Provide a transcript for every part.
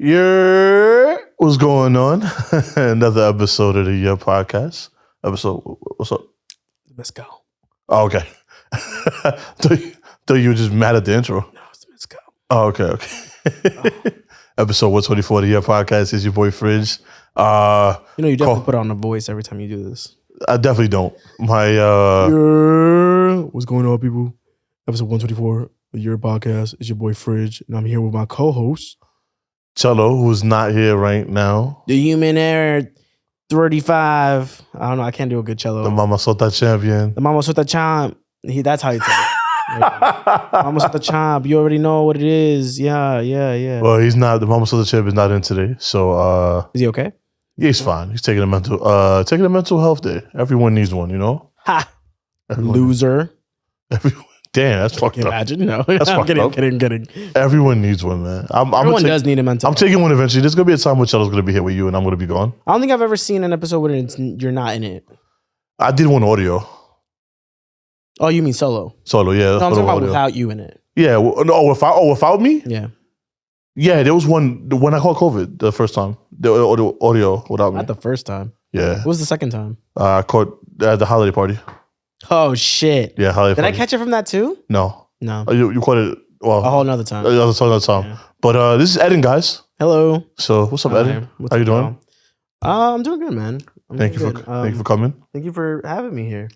Yerrr, what's going on? Another episode of the Yerrr podcast. What's up? Let's go. Oh, okay. Thought you were just mad at the intro. No, let's go. Oh, okay. Episode 124 of the Yerrr podcast is your boy Fridge. You definitely put on a voice every time you do this. I definitely don't. What's going on, people? Episode 124 of the Yerrr podcast is your boy Fridge, and I'm here with my co-host Cello, who's not here right now. the human error 35. I don't know. I can't do a good cello. The Mama Sota champion. The Mama Sota champ. That's how you tell it. Mama Sota champ. You already know what it is. Yeah. Well, he's not. The Mama Sota champ is not in today, so Is he okay? yeah, he's fine. He's taking a mental health day. Everyone needs one, you know. Ha! Everyone, Loser. Damn, that's fucked Can you up. imagine? No. That's I'm fucked up. kidding. Everyone needs one, man. Everyone does need a mental. I'm taking one eventually. There's gonna be a time when Cello's gonna be here with you, and I'm gonna be gone. I don't think I've ever seen an episode where you're not in it. I did one audio. Oh, you mean solo? Solo, yeah. No, I'm talking about audio. without you in it. Yeah. Without me? Yeah. Yeah, there was one when I caught COVID the first time. The audio without me. Not the first time. Yeah. What was the second time? I caught at the holiday party. Oh, shit. Yeah, holiday Did party. I catch it from that too? No. No. You caught it. Well, A whole nother time. another time. Yeah. But this is Eddin, guys. Hello. So what's up, Hi. Eddin? What's How you up, doing? y'all? I'm doing good, man. Thank you for coming. Thank you for having me here.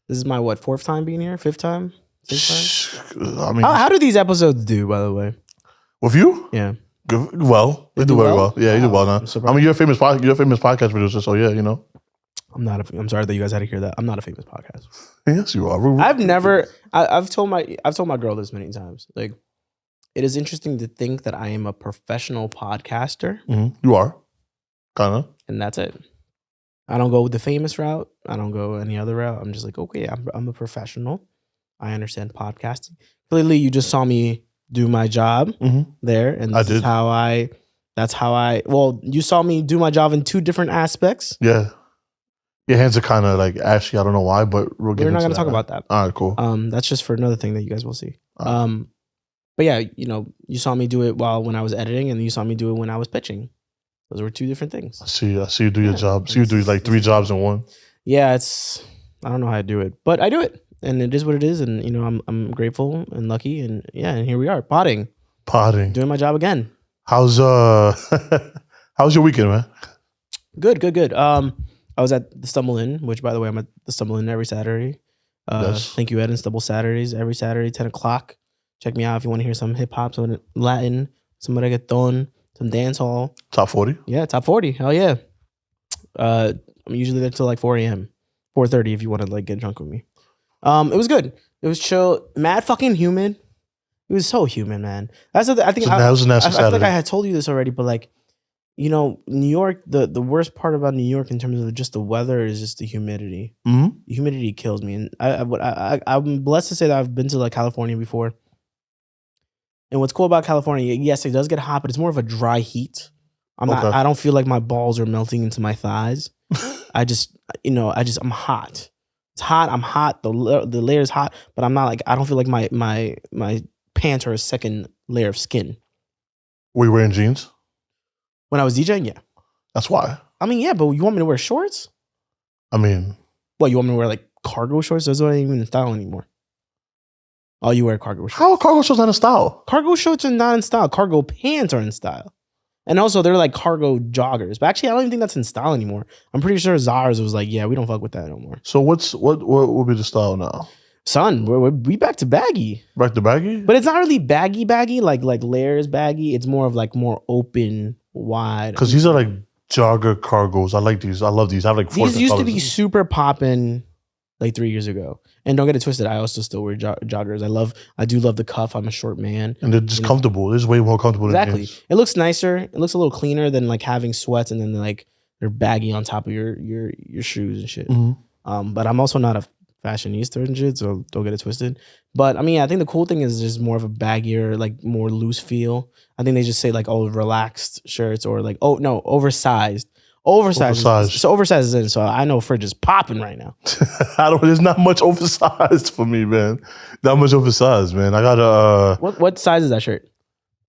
This is my fourth time being here? Fifth time? Sixth time? I mean, How do these episodes do, by the way? with you? Yeah. Good. Well, they They do do very well? well. Yeah, you do Wow, well now. I'm surprised. I mean, you're a famous podcast producer, so yeah, you know. I'm sorry that you guys had to hear that. I'm not a famous podcast. Yes, you are. I've told my girl this many times. Like, it is interesting to think that I am a professional podcaster, You are, kind of. and that's it. I don't go with the famous route. I don't go any other route. I'm just like, okay, I'm a professional. I understand podcasting. Clearly, you just saw me do my job there, and I this is did. how I. That's how I. Well, you saw me do my job in two different aspects. Yeah, your hands are kind of like ashy. I don't know why, but we're We're not going to talk about that. All right, cool. That's just for another thing that you guys will see. Alright. But yeah, you saw me do it when I was editing, and you saw me do it when I was pitching. Those were two different things. I see you do your job. See you do like 3 jobs in one. Yeah, I don't know how to do it, but I do it, and it is what it is, and I'm grateful and lucky, and yeah, and here we are, potting, doing my job again. How's your weekend, man? Good. I was at the Stumble Inn, which, by the way, I'm at the Stumble Inn every Saturday. Yes. Thank you, Eddin. Stumble Saturdays, every Saturday, 10 o'clock. Check me out if you want to hear some hip hop, some Latin, some reggaeton, some dance hall. Top 40. Yeah, top 40. Hell yeah. I'm usually there till like 4 a.m. 4:30 if you want to like get drunk with me. It was good. It was chill. Mad fucking humid. It was so humid, man. That's the, I think That was a nasty I feel like Saturday. I had told you this already, but like, New York, the worst part about New York in terms of just the weather is just the humidity. The humidity kills me. And I'm blessed to say that I've been to like California before. And what's cool about California, yes, it does get hot, but it's more of a dry heat. I don't feel like my balls are melting into my thighs. I'm hot. It's hot. I'm hot. The layer is hot, but I'm not like, I don't feel like my pants are a second layer of skin. Were you wearing jeans? When I was DJing, yeah. That's why. I mean, yeah, but you want me to wear shorts? I mean, What, you want me to wear like cargo shorts? Those aren't even in style anymore. Oh, you wear cargo shorts. how are cargo shorts not in style? Cargo shorts are not in style. Cargo pants are in style. And also, they're like cargo joggers. But actually, I don't even think that's in style anymore. I'm pretty sure Zara's was like, yeah, we don't fuck with that no more. So what will be the style now? Son, we back to baggy. Back to baggy? But it's not really baggy like layers baggy. It's more of like more open, wide. Because these are like jogger cargos. I like these. I love these. I have like 4 These used to colors. be super poppin' like 3 years ago. And don't get it twisted, I also still wear joggers. I do love the cuff. I'm a short man. And they're just comfortable. This is way more comfortable than Exactly. jeans. It looks nicer. It looks a little cleaner than like having sweats and then like they're baggy on top of your shoes and shit. But I'm also not a fashionista and shit, so don't get it twisted. But I mean, I think the cool thing is just more of a baggier, like more loose feel. I think they just say like, oh, relaxed shirts or like, oh no, oversized. Oversized. So oversized is in. So I know Fridge is popping right now. There's not much oversized for me, man. Not much oversized, man. I got What size is that shirt?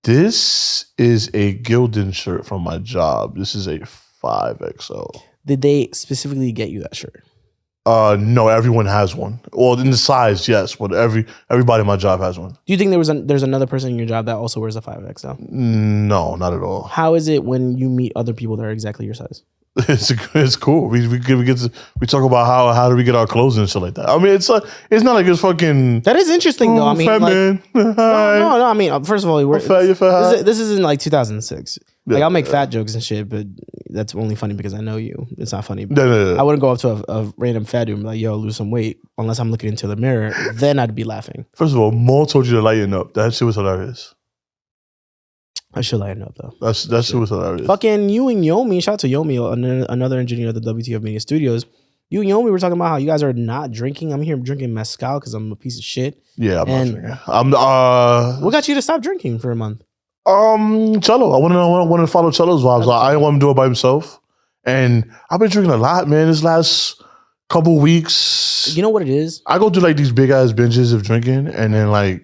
This is a Gildan shirt from my job. This is a 5XL. Did they specifically get you that shirt? No, everyone has one. Well, in the size, yes, but everybody in my job has one. Do you think there's another person in your job that also wears a 5XL? No, not at all. How is it when you meet other people that are exactly your size? It's cool. We talk about how do we get our clothes and shit like that. I mean, it's not like it's fucking. That is interesting though. I mean, fat like, man. no. I mean, first of all, fat. This is in like 2006. Like Yeah. I'll make fat jokes and shit, but that's only funny because I know you. It's not funny. No. I wouldn't go up to a random fat dude and be like, "Yo, lose some weight," unless I'm looking into the mirror. Then I'd be laughing. First of all, Mo told you to lighten up. That shit was hilarious. I should lighten up though. That shit was hilarious. Fucking you and Yomi, shout out to Yomi, another engineer at the Wtfmedia Studios. You and Yomi were talking about how you guys are not drinking. I'm here drinking mezcal because I'm a piece of shit. Yeah, I'm And- not drinking. What got you to stop drinking for a month? Cello. I want to follow Cello's vibes. I didn't want him to do it by himself, and I've been drinking a lot, man. This last couple weeks, You know what it is? I go through like these big ass binges of drinking, and then like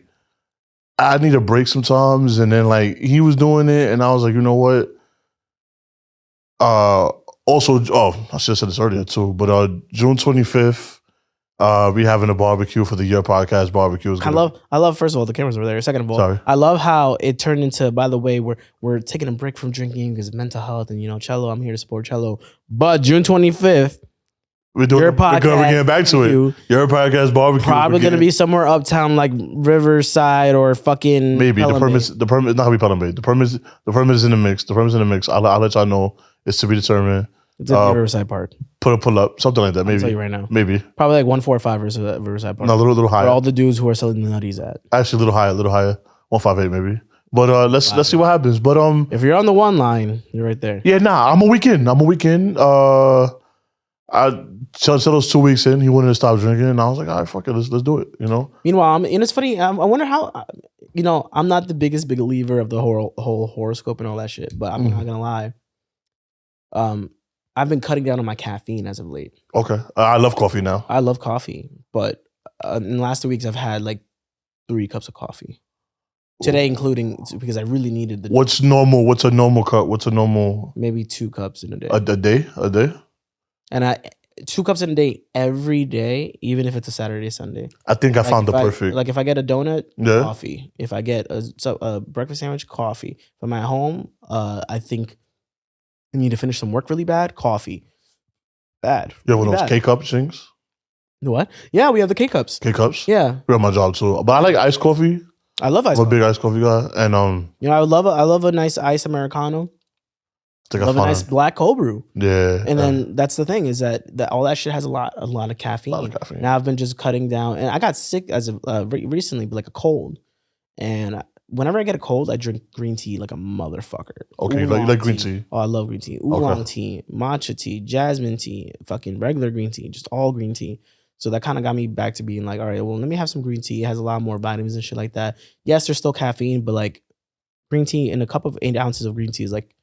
I need a break sometimes. And then like he was doing it, and I was like, you know what? Also, I should have said this earlier too, but June 25th, we having a barbecue for the Yerrr podcast barbecue. I love. First of all, the cameras were there. Second of all, Sorry. I love how it turned into. By the way, we're taking a break from drinking because mental health and Cello. I'm here to support Cello. But June 25th, We're doing. Yerrr We're getting back to it. Yerrr podcast barbecue. Probably gonna be somewhere uptown, like Riverside or fucking. Maybe Pelham the permit not gonna be Pelham Bay. The permit is in the mix. I'll let y'all know. It's to be determined. It's at the Riverside Park. Pull up something like that. I'll Maybe tell you right now. Maybe Probably like 145 versus Riverside Park. no, a little higher. Where all the dudes who are selling the nutties at. Actually, a little higher. 158 maybe. But let's see what happens. But If you're on the one line, you're right there. yeah, I'm a weekend. I tell those 2 weeks in, he wanted to stop drinking, and I was like, all right, fuck it, let's do it. Meanwhile, and it's funny. I wonder how. I'm not the biggest believer of the whole horoscope and all that shit, but I'm not gonna lie. I've been cutting down on my caffeine as of late. Okay, I love coffee now. I love coffee, but in the last 2 weeks, I've had like 3 cups of coffee. Today, including because I really needed the. What's normal? What's a normal cup? What's a normal? Maybe 2 cups in a day. A day? And 2 cups in a day every day, even if it's a Saturday, Sunday. I think I found the perfect. Like if I get a donut, Yeah. coffee. If I get a breakfast sandwich, coffee. If I'm at home, I think I need to finish some work really bad, coffee. Bad. You have one of Really those bad. K-cup things? What? Yeah, we have the K-cups. K-cups? Yeah. We're at my job too. But I like iced coffee. I love ice I'm a coffee. big iced coffee guy. And I love a nice ice Americano. I think I Love a found nice black cold brew. Yeah. And then that's the thing is that all that shit has a lot of caffeine. A lot of caffeine. Now I've been just cutting down, and I got sick as of recently, like a cold. And whenever I get a cold, I drink green tea like a motherfucker. Okay, you Oolong like green tea. Oh, I love green tea. Oolong tea, matcha tea, jasmine tea, fucking regular green tea, just all green tea. So that kind of got me back to being like, all right, well, let me have some green tea. It has a lot more vitamins and shit like that. Yes, there's still caffeine, but like green tea in a cup of 8 ounces of green tea is like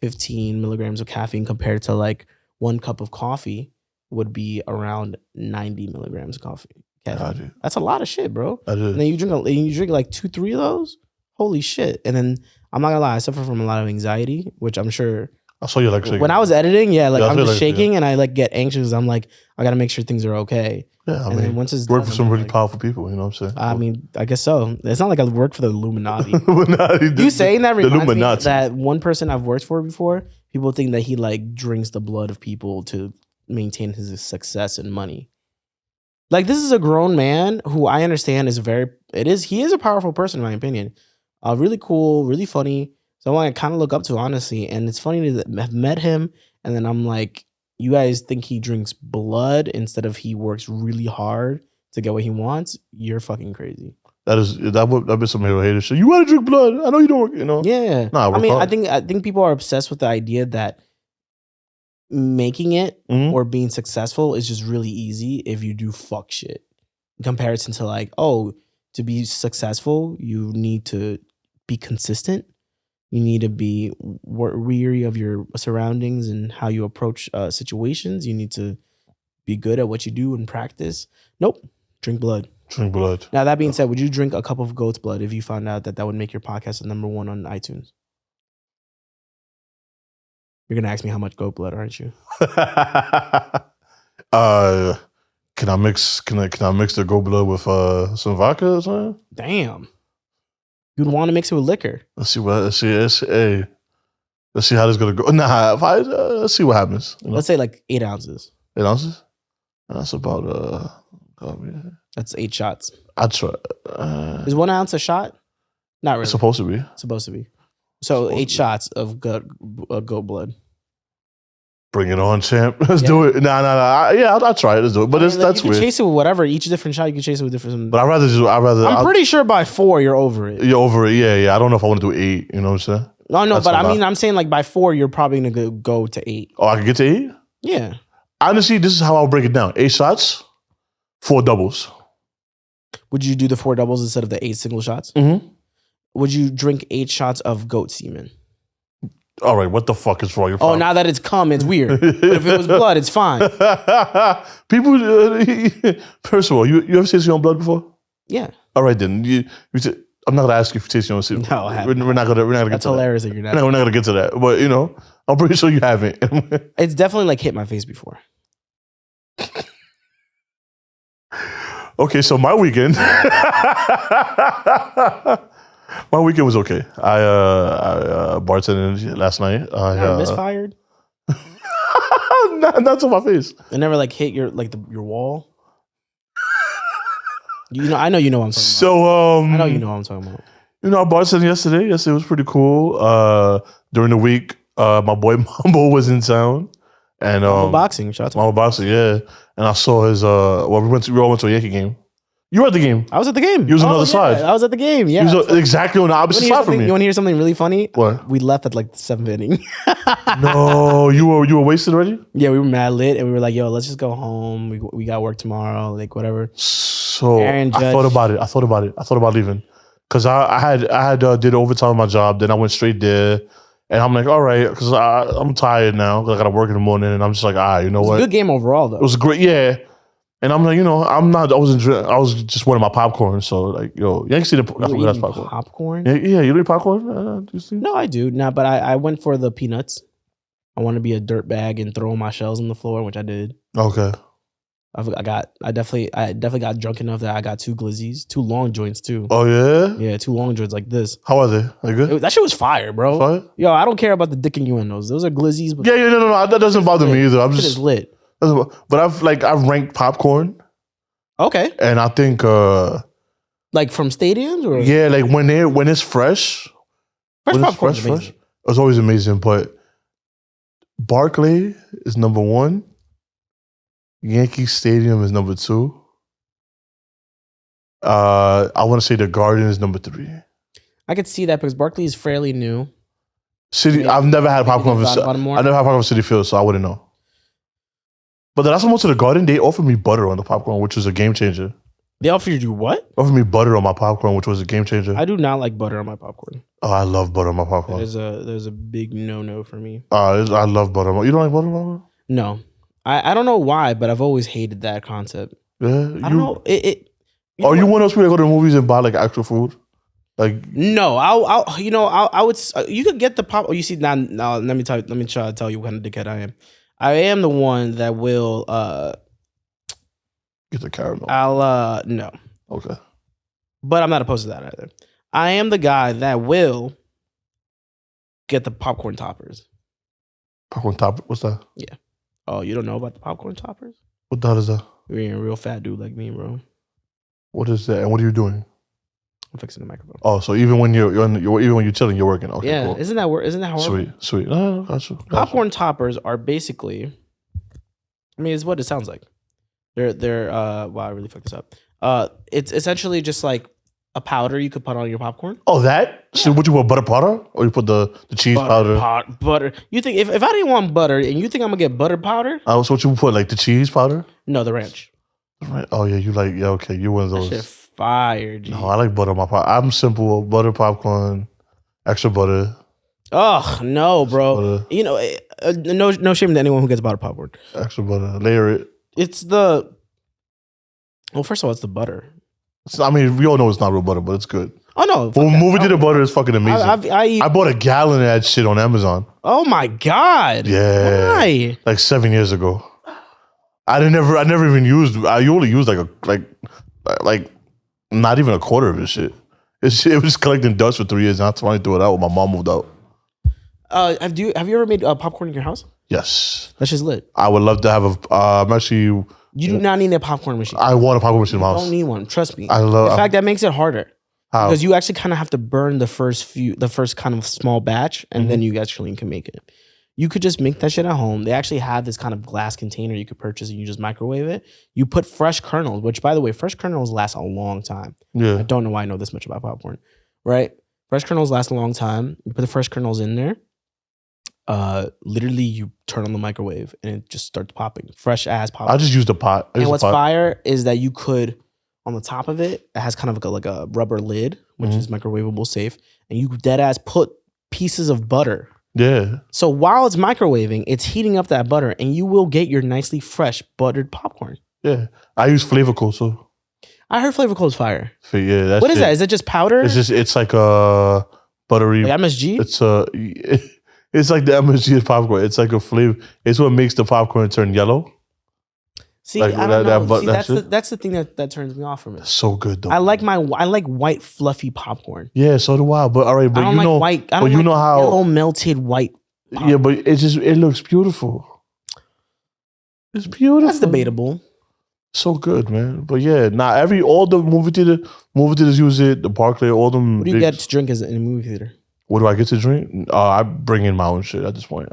15 milligrams of caffeine compared to like 1 cup of coffee would be around 90 milligrams of coffee. Caffeine. That's a lot of shit, bro. I did. And then you drink like 2-3 of those. Holy shit! And then I'm not gonna lie, I suffer from a lot of anxiety, which I'm sure. I saw you like shaking. When I was editing, I'm just like, shaking and I like get anxious. I'm like, I gotta make sure things are okay. Yeah, I and mean, then once it's work done, for some I'm really like, powerful people. You know what I'm saying? I mean, I guess so. It's not like I work for the Illuminati. Illuminati, You saying that reminds me Illuminati. that one person I've worked for before. People think that he like drinks the blood of people to maintain his success and money. Like this is a grown man who I understand he is a powerful person in my opinion. Really cool, really funny. Someone I kind of look up to, honestly. And it's funny to have met him, and then I'm like, you guys think he drinks blood instead of he works really hard to get what he wants? You're fucking crazy. That be some hater shit. You want to drink blood? I know you don't. Yeah. Nah, I mean, hard. I think people are obsessed with the idea that making it Mhm. or being successful is just really easy if you do fuck shit. In comparison to like, oh, to be successful, you need to be consistent. You need to be weary of your surroundings and how you approach situations. You need to be good at what you do and practice. Nope. Drink blood. Drink blood. Now, that being said, would you drink a cup of goat's blood if you found out that would make your podcast the number one on iTunes? You're going to ask me how much goat blood, aren't you? Can I mix the goat blood with some vodka or something? Damn. You'd want to mix it with liquor. Let's see how this is gonna go. Nah, let's see what happens. You know? Let's say like 8 ounces. 8 ounces? That's about That's 8 shots. I'd try. Is 1 ounce a shot? Not really. It's supposed to be. So 8 shots of goat blood. Bring it on, champ. Let's do it. Nah. Yeah, I'll try it. Let's do it. But that's you weird. can chase it with whatever. Each different shot, you can chase it with different. But I'm pretty sure by 4 you're over it. You're over it. Yeah. I don't know if I want to do 8. You know what I'm saying? No, that's but I'm saying like by 4 you're probably gonna go to 8. Oh, I can get to 8? Yeah. Honestly, this is how I'll break it down. 8 shots, 4 doubles. Would you do the 4 doubles instead of the 8 single shots? Mm-hmm. Would you drink 8 shots of goat semen? All right, what the fuck is wrong? Your problem? Oh, now that it's cum, it's weird. But if it was blood, it's fine. People, first of all, you ever tasted your own blood before? Yeah. All right, then. I'm not gonna ask you if you tasted your own semen. No, I haven't. We're not gonna get to that. That's hilarious that you're not. No, we're not gonna get to that. But I'm pretty sure you haven't. It's definitely like hit my face before. Okay, so my weekend. My weekend was okay. I bartended last night. Misfired? not to my face. It never like hit your wall. I know you know what I'm talking about. So I know you know what I'm talking about. I bartended yesterday. Yesterday was pretty cool. During the week, my boy Mambo was in town. And boxing, shout out to Mambo boxing, yeah. And I saw his we all went to a Yankee game. You were at the game. I was at the game. You was on the other side. I was at the game. Yeah. You was exactly on the opposite side from me. You want to hear something really funny? What? We left at like the 7th inning. No, you were wasted already? Yeah, we were mad lit, and we were like, "Yo, let's just go home. We got work tomorrow, like whatever." So I thought about it. I thought about leaving because I had did overtime on my job. Then I went straight there, and I'm like, all right, because I'm tired now. 'Cause I got to work in the morning, and I'm just like, you know what? It was a good game overall, though. It was great, yeah. And I'm like, I was just wanting my popcorn. So like, yo, Yankee Stadium. I forgot that's popcorn. Popcorn? Yeah, you eat popcorn? Do you see? No, I do. Nah, but I went for the peanuts. I want to be a dirt bag and throw my shells on the floor, which I did. Okay. I definitely got drunk enough that I got 2 glizzies, 2 long joints too. Oh yeah? Yeah, 2 long joints like this. How are they? Are they good? That shit was fire, bro. Fire? Yo, I don't care about the dick innuendos. Those are glizzies. But Yeah, no, that doesn't bother me either. I'm just lit. But I've ranked popcorn. Okay. And I think like from stadiums or yeah, like when it's fresh. Popcorn is amazing. It's always amazing. But Barclay is number 1. Yankee Stadium is number 2. I want to say the Garden is number 3. I could see that because Barclay is fairly new. City, I've never had popcorn. I never had popcorn City Field, so I wouldn't know. But the last time I went to the Garden, they offered me butter on the popcorn, which was a game changer. They offered you what? Offered me butter on my popcorn, which was a game changer. I do not like butter on my popcorn. Oh, I love butter on my popcorn. There's a big no for me. I love butter. You don't like butter on my popcorn? No. I don't know why, but I've always hated that concept. Yeah, I don't know. Are you one of those people that go to the movies and buy like actual food? Like no, I would. You could get the pop. Oh, you see now. Let me try to tell you what kind of dickhead I am. I am the one that will get the caramel. I'll no. Okay. But I'm not opposed to that either. I am the guy that will get the popcorn toppers. Popcorn topper? What's that? Yeah. Oh, you don't know about the popcorn toppers? What the hell is that? You're a real fat dude like me, bro. What is that? And what are you doing? I'm fixing the microphone. Oh, so even when you're chilling, you're working. Okay, yeah, cool. Isn't that horrible? Sweet. No, gotcha. Popcorn toppers are basically, it's what it sounds like. They're wow, I really fucked this up. It's essentially just like a powder you could put on your popcorn. Oh, that? Yeah. So would you put butter powder? Or you put the cheese powder? Butter. You think if I didn't want butter and you think I'm gonna get butter powder? Oh, so what you put, like the cheese powder? No, the ranch. Right. Oh yeah, okay, you're one of those. That shit fire, G. No, I like butter on my popcorn. I'm simple, butter popcorn, extra butter. Oh no, bro. Butter. No shame to anyone who gets butter popcorn. Extra butter, layer it. It's the. Well, first of all, it's the butter. I mean, we all know it's not real butter, but it's good. Oh no! When movie theater butter is fucking amazing. I bought a gallon of that shit on Amazon. Oh my god! Yeah, why? Like 7 years ago. I never even used. I only used like not even a quarter of this shit. It was collecting dust for 3 years, and I finally threw it out when my mom moved out. Have you ever made popcorn in your house? Yes. That's just lit. I would love to have a. I'm actually. You do not need a popcorn machine. I want a popcorn machine in my house. You don't need one. Trust me. In fact, that makes it harder. How? Because you actually kind of have to burn the first kind of small batch, and then you actually can make it. You could just make that shit at home. They actually have this kind of glass container you could purchase, and you just microwave it. You put fresh kernels, which, by the way, fresh kernels last a long time. Yeah. I don't know why I know this much about popcorn, right? Fresh kernels last a long time. You put the fresh kernels in there. Literally, you turn on the microwave, and it just starts popping. Fresh ass popcorn. I just used a pot. And what's fire is that you could, on the top of it, it has kind of like a rubber lid, which is microwavable safe, and you dead ass put pieces of butter. Yeah. So while it's microwaving, it's heating up that butter, and you will get your nicely fresh buttered popcorn. Yeah. I use Flavorcool too. I heard Flavorcool is fire. Yeah. That's what is that? Is it just powder? It's like a buttery. Like MSG? It's like the MSG of popcorn. It's like a flavor. It's what makes the popcorn turn yellow. See, like I don't know. That's the thing that turns me off from it. So good though. I like white fluffy popcorn. Yeah, so do I. But all right, but you know, white. I don't like how yellow melted white. Popcorn. Yeah, but it looks beautiful. It's beautiful. That's debatable. So good, man. But yeah, all the movie theaters use it. The Barclay, all them. What do you get to drink in a movie theater? What do I get to drink? I bring in my own shit at this point.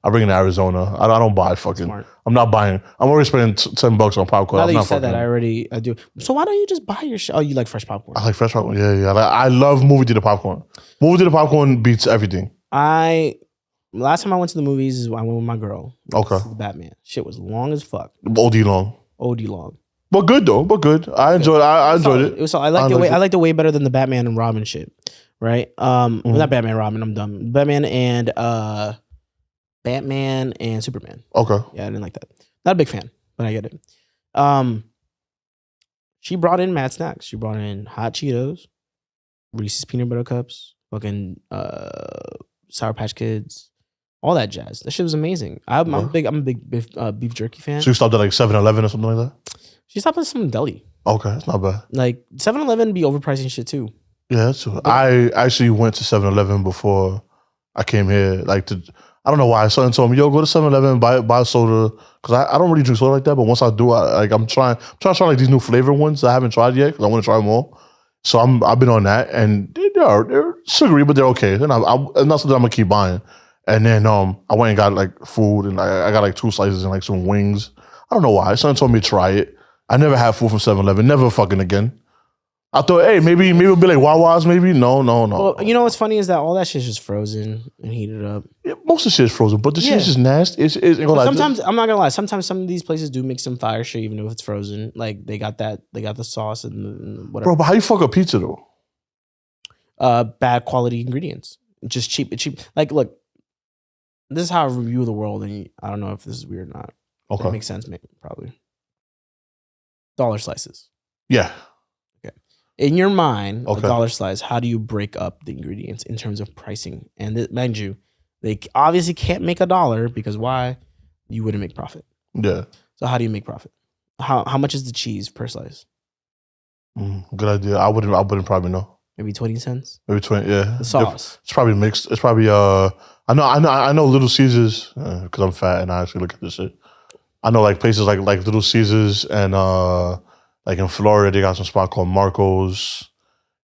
I bring in Arizona. I don't buy fucking. Smart. I'm not buying. I'm already spending $10 on popcorn. Now that you said that, I do. So why don't you just buy your shit? Oh, you like fresh popcorn? I like fresh popcorn. Yeah. I love movie theater popcorn. Movie theater popcorn beats everything. Last time I went to the movies, I went with my girl. Okay. The Batman. Shit was long as fuck. OD long. But good though. But good. I enjoyed it. It was. I liked it way better than the Batman and Robin shit. Right? Not Batman, Robin. I'm dumb. Batman and Superman. Okay. Yeah, I didn't like that. Not a big fan, but I get it. She brought in mad snacks. She brought in hot Cheetos, Reese's peanut butter cups, fucking Sour Patch Kids, all that jazz. That shit was amazing. I'm a big beef jerky fan. So you stopped at like 7-Eleven or something like that? She stopped at some deli. Okay, that's not bad. Like 7-Eleven be overpricing shit too. Yeah, that's true. I actually went to 7-Eleven before I came here. I don't know why. Someone told me, "Yo, go to 7-Eleven, buy a soda." Because I don't really drink soda like that. But once I do, I'm trying to try like these new flavor ones that I haven't tried yet because I want to try them all. So I've been on that, and they're sugary, but they're okay. And it's not something I'm gonna keep buying. And then I went and got like food, and I got like 2 slices and like some wings. I don't know why. Someone told me to try it. I never had food from 7-Eleven. Never fucking again. I thought, hey, maybe it'll be like Wawa's, maybe. No. Well, you know what's funny is that all that shit's just frozen and heated up. Yeah, most of the shit is frozen, but the shit's just nasty. Sometimes I'm not gonna lie. Sometimes some of these places do make some fire shit, even if it's frozen. Like they got the sauce and whatever. Bro, but how you fuck up pizza though? Bad quality ingredients, just cheap. Like, look, this is how I review the world, and I don't know if this is weird or not. Okay, that makes sense, maybe probably. Dollar slices. Yeah. In your mind, a dollar slice, how do you break up the ingredients in terms of pricing? And mind you, they obviously can't make $1 because why? You wouldn't make profit. Yeah. So how do you make profit? How much is the cheese per slice? Good idea. I wouldn't probably know. Maybe 20 cents? Maybe 20, yeah. The sauce. It's probably mixed. It's probably I know Little Caesars, because I'm fat and I actually look at this shit. I know like places like Little Caesars and like in Florida, they got some spot called Marco's.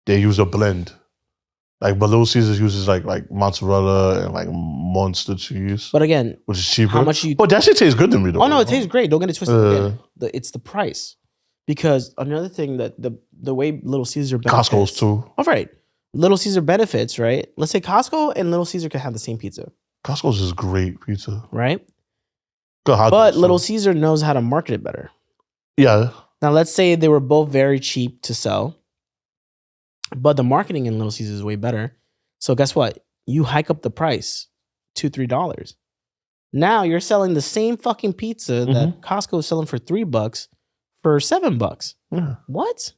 They use a blend. But Little Caesars uses like mozzarella and like monster cheese. But again, which is cheaper. How much you? But that shit tastes good to me though. Oh no, it tastes great. Don't get it twisted. Again, it's the price. Because another thing that the way Little Caesar benefits. Costco's too. Oh, right. Little Caesar benefits, right? Let's say Costco and Little Caesar can have the same pizza. Costco's is great pizza. Right? But Little Caesar knows how to market it better. Yeah. Now, let's say they were both very cheap to sell, but the marketing in Little Caesar is way better. So guess what? You hike up the price $2, $3. Now you're selling the same fucking pizza that Costco is selling for $3 for $7. Yeah. What?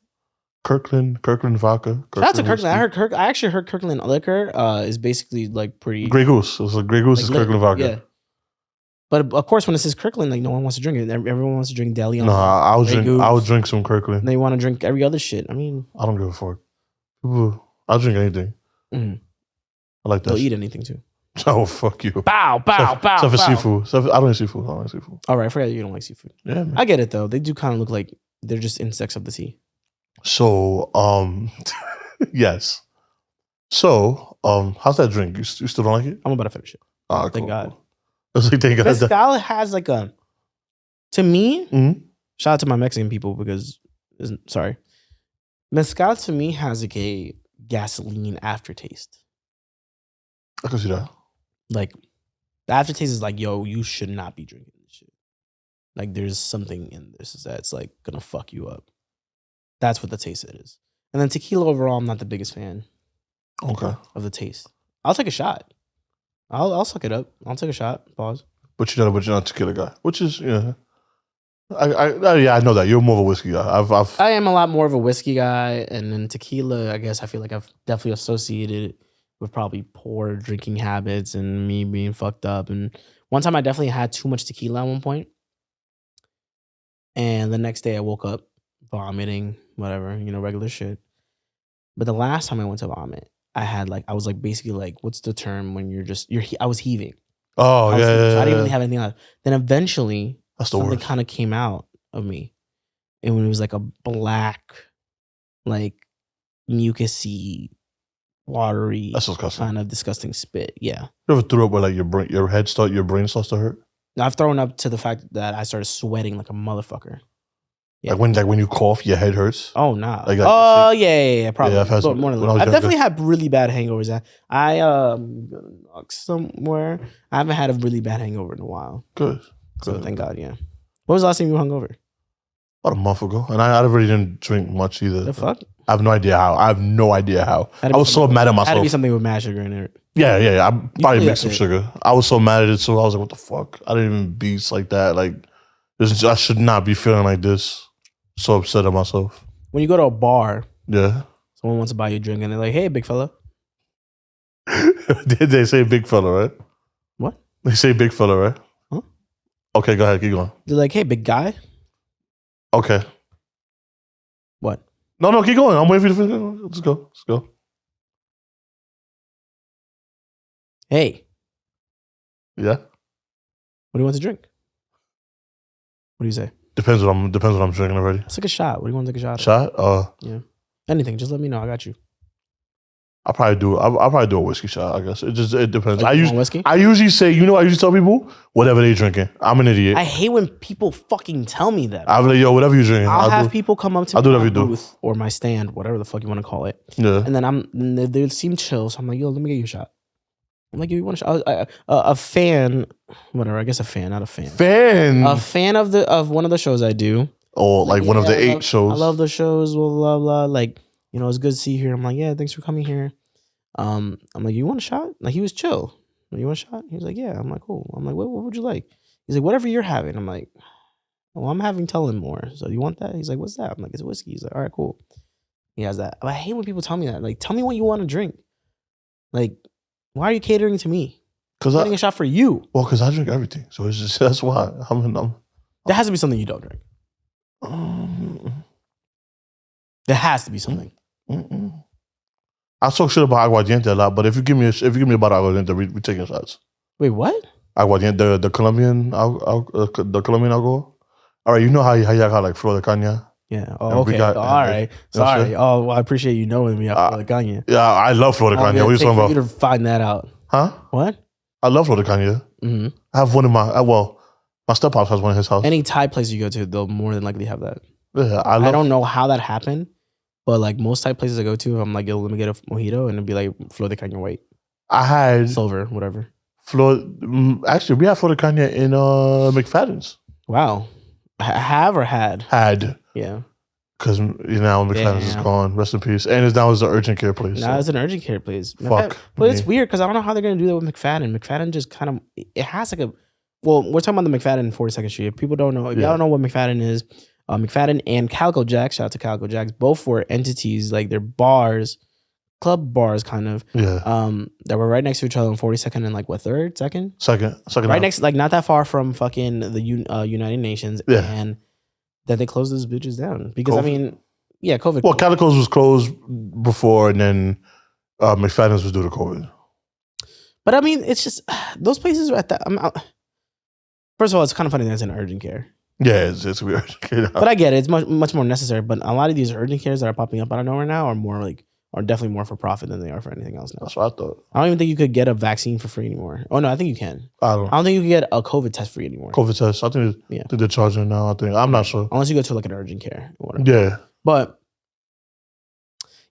Kirkland vodka. Shout out to Kirkland. I actually heard Kirkland liquor is basically like pretty. Grey Goose. It's like Grey Goose is Kirkland vodka. Yeah. But of course, when it says Kirkland, like no one wants to drink it. Everyone wants to drink Deli. No, I would drink some Kirkland. They want to drink every other shit. I mean, I don't give a fuck. I'll drink anything. Mm-hmm. I like that. They'll eat anything too. Oh, fuck you. Bow. Except for seafood. I don't eat seafood. All right, I forgot you don't like seafood. Yeah, man. I get it though. They do kind of look like they're just insects of the sea. So, yes. So, how's that drink? You still don't like it? I'm about to finish it. Oh, thank God. Thank God. Mezcal has like a, to me, mm-hmm. Shout out to my Mexican people because, sorry. Mezcal to me has like a gasoline aftertaste. I can see that. Like, the aftertaste is like, yo, you should not be drinking this shit. Like, there's something in this that's like gonna fuck you up. That's what the taste is. And then tequila overall, I'm not the biggest fan. Okay. Of the taste. I'll take a shot. I'll suck it up. I'll take a shot. Pause. But you're not a tequila guy, which is I know that you're more of a whiskey guy. I am a lot more of a whiskey guy, and then tequila. I guess I feel like I've definitely associated it with probably poor drinking habits and me being fucked up. And one time I definitely had too much tequila at one point, and the next day I woke up vomiting, whatever, regular shit. But the last time I went to vomit, I was like basically like, what's the term when I was heaving. Oh, yeah. So I didn't really have anything else. Then eventually, something kind of came out of me. And when it was like a black, like mucusy, watery, that's disgusting. Kind of disgusting spit. Yeah. You ever threw up where like your brain starts to hurt? I've thrown up to the fact that I started sweating like a motherfucker. Yeah. Like when you cough, your head hurts. Oh nah. Like, yeah, probably. Yeah, I've definitely had really bad hangovers. I knock somewhere. I haven't had a really bad hangover in a while. Good. So thank God. Yeah. When was the last time you were hungover? About a month ago, and I really didn't drink much either. The fuck? I have no idea how. I was so mad at myself. Had to be something with mad sugar in it. Yeah. I probably mixed some sugar. I was so mad at it, so I was like, "What the fuck?" I didn't even beats like that. Like, I should not be feeling like this. So upset at myself. When you go to a bar, yeah, someone wants to buy you a drink, and they're like, "Hey, big fella." Did they say big fella, right? What? They say big fella, right? Huh? Okay, go ahead, keep going. They're like, "Hey, big guy." Okay. What? No, keep going. I'm waiting for you to finish. Let's go. Hey. Yeah. What do you want to drink? What do you say? Depends what I'm drinking already. Let's take a shot. What do you want to take a shot? Shot? Yeah. Anything. Just let me know. I got you. I'll probably do a whiskey shot, I guess. It depends. Whiskey? I usually say, I usually tell people whatever they drinking. I'm an idiot. I hate when people fucking tell me that. I'll be like, yo, whatever you drinking. I'll have people come up to me I'll do whatever my you booth or my stand, whatever the fuck you want to call it. Yeah. And then they seem chill, so I'm like, yo, let me get you a shot. I'm like, you want a shot? A fan, whatever. I guess a fan, not a fan. A fan of one of the shows I do. Or like one of the 8 shows. I love the shows. Blah blah. Like, it's good to see you here. I'm like, yeah, thanks for coming here. I'm like, you want a shot? Like, he was chill. You want a shot? He was like, yeah. I'm like, cool. I'm like, what would you like? He's like, whatever you're having. I'm like, well, I'm having Tullamore. So you want that? He's like, what's that? I'm like, it's whiskey. He's like, all right, cool. He has that. I hate when people tell me that. Like, tell me what you want to drink. Like, why are you catering to me? I'm getting a shot for you. Well, because I drink everything. So it's just, that's why. There has to be something you don't drink. There has to be something. I talk shit about aguardiente a lot, but if you give me a bottle of aguardiente, we taking shots. Wait, what? Aguardiente, the Colombian alcohol. All right, you know how y'all got like Flor de Caña? Yeah. Oh, okay. All right. Sorry. Oh, well, I appreciate you knowing me. Flor de Caña. Yeah, I love Flor de Caña. What are you talking about? You to find that out. Huh? What? I love Flor de Caña. Mm-hmm. I have one in my steppops has one in his house. Any Thai place you go to, they'll more than likely have that. Yeah, I don't know how that happened, but like most Thai places I go to, I'm like, yo, let me get a mojito, and it'll be like Flor de Caña white. I had silver, whatever. Actually, we have Flor de Caña in McFadden's. Wow. Have or had? Had. Yeah. Because McFadden's is gone. Rest in peace. And now it's an urgent care place. Now it's an urgent care place. Fuck. But it's weird because I don't know how they're going to do that with McFadden. McFadden just kind of, it has like a, well, we're talking about the McFadden in 42nd Street. If people don't know, if y'all don't know what McFadden is, McFadden and Calico Jack. Shout out to Calico Jacks. Both were entities, like they're bars, club bars, kind of. Yeah. That were right next to each other on 42nd and like what, Second. Right next, like not that far from fucking the United Nations. Yeah. And that they closed those bitches down because COVID? I mean, yeah, COVID. Well, Calico's was closed before, and then McFadden's was due to COVID. But I mean, it's just those places are at that. First of all, it's kind of funny that it's in urgent care. Yeah, it's weird. But I get it; it's much more necessary. But a lot of these urgent cares that are popping up out of nowhere now are definitely more for profit than they are for anything else now. That's what I thought. I don't even think you could get a vaccine for free anymore. Oh no, I think you can. I don't think you can get a COVID test free anymore. COVID test. I think they're charging now. I'm not sure. Unless you go to like an urgent care or whatever. Yeah. But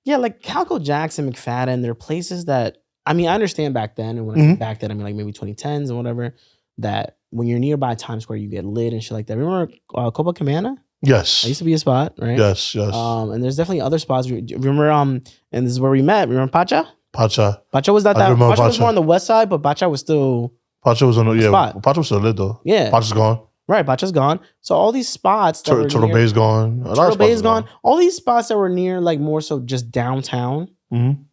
yeah, like Calico Jacks and McFadden, they're places that I mean, I understand back then, and when I mean back then, I mean like maybe 2010s and whatever, that when you're nearby Times Square, you get lit and shit like that. Remember Copacabana? Yes. That used to be a spot, right? Yes. And there's definitely other spots. Remember, and this is where we met. Remember Pacha? Pacha was not that. Pacha was more on the west side, but Pacha was still. Pacha was on the spot. Pacha was still lit though. Yeah. Pacha's gone. Right, Pacha's gone. So all these spots that were Turtle Bay's gone. Turtle Bay's gone. All these spots that were near, like more so just downtown. Mm-hmm.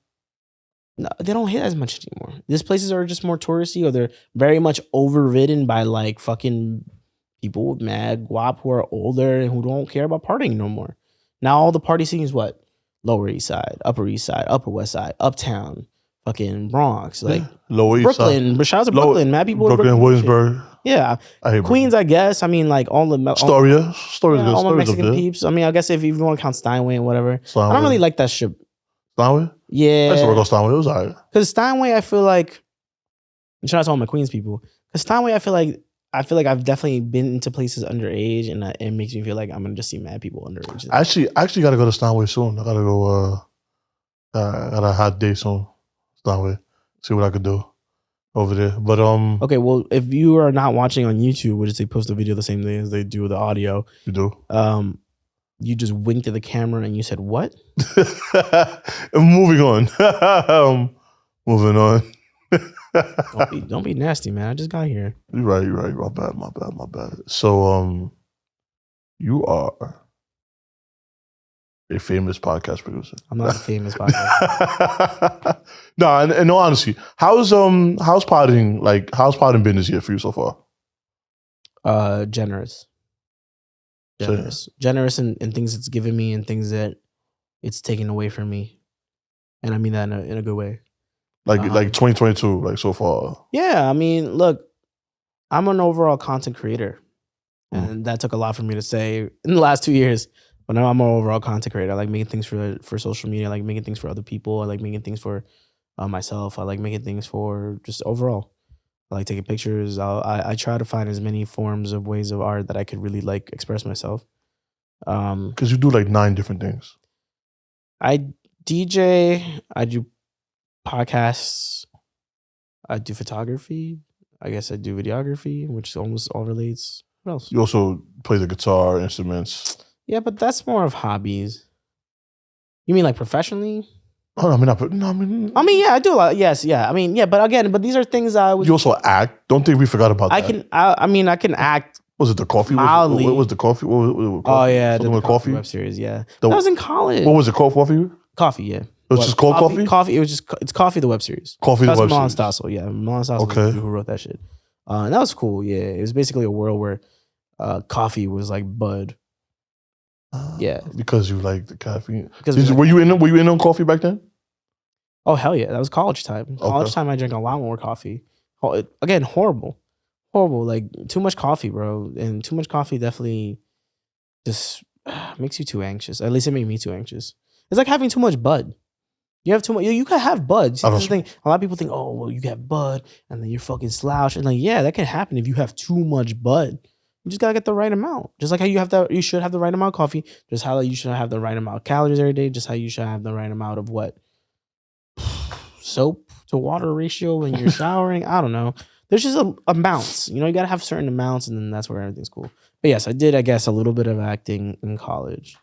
No, they don't hit as much anymore. These places are just more touristy, or they're very much overridden by like fucking people with mad guap who are older and who don't care about partying no more. Now all the party scene is what? Lower East Side, Upper East Side, Upper West Side, Uptown, fucking Bronx, like Lower East Brooklyn. But shout out to Brooklyn. Mad people in Brooklyn, Williamsburg. Yeah, Queens. I guess. I mean, like all the Astoria. Astoria's good. All my Astoria's Mexican peeps. I mean, I guess if you want to count Steinway and whatever, Steinway. I don't really like that shit. Steinway? Yeah. I used to work on Steinway. It was alright. Because Steinway, I feel like, shout out to all my Queens people. Because Steinway, I feel like I've definitely been into places underage, and it makes me feel like I'm gonna just see mad people underage. I actually gotta go to Steinway soon. I gotta go. I got a hot day soon. Steinway. See what I could do over there. But okay, well, if you are not watching on YouTube, which is they post the video the same day as they do the audio, you do. You just winked at the camera and you said what? Moving on. Moving on. Don't be nasty, man. I just got here. You're right. My bad. So you are a famous podcast producer. I'm not a famous podcast. No, in all honesty, how's potting been this year for you so far? Generous in things it's given me and things that it's taken away from me, and I mean that in a good way. Like 2022, like so far. Yeah, I mean, look, I'm an overall content creator, and that took a lot for me to say in the last 2 years. But now I'm an overall content creator. I like making things for social media. I like making things for other people. I like making things for myself. I like making things for just overall. I like taking pictures. I try to find as many forms of ways of art that I could really like express myself. Because you do like 9 different things. I DJ. I do podcasts. I do photography. I guess I do videography, which almost all relates. What else? You also play the guitar, instruments. Yeah, but that's more of hobbies. You mean like professionally? Oh, I mean, yeah, I do a lot. Yes, yeah. I mean, yeah, but these are things I would. You also act. Don't think we forgot about that. I can act. Was it the coffee? Mildly. What was the coffee? What was coffee? Oh yeah, the coffee web series. Yeah, that was in college. What was it called? Coffee? Coffee. Yeah. It was just called coffee. Coffee. It's Coffee the web series. Coffee the web Milan series. Stossel. Yeah, Milan Stossel was the dude who wrote that shit. And that was cool. Yeah, it was basically a world where coffee was like bud. Yeah, because you like the caffeine. Were you in on coffee back then? Oh hell yeah, that was college time. College time, I drank a lot more coffee. Again, horrible. Like too much coffee, bro, and too much coffee definitely just makes you too anxious. At least it made me too anxious. It's like having too much bud. You have too much. You can have bud. See, this thing, a lot of people think, oh well, you have bud, and then you're fucking slouch. And like, yeah, that can happen if you have too much bud. You just gotta get the right amount. Just like how you should have the right amount of coffee. Just how you should have the right amount of calories every day. Just how you should have the right amount of what? Soap to water ratio when you're showering. I don't know. There's just amounts. You gotta have certain amounts, and then that's where everything's cool. But yes, I did, I guess, a little bit of acting in college.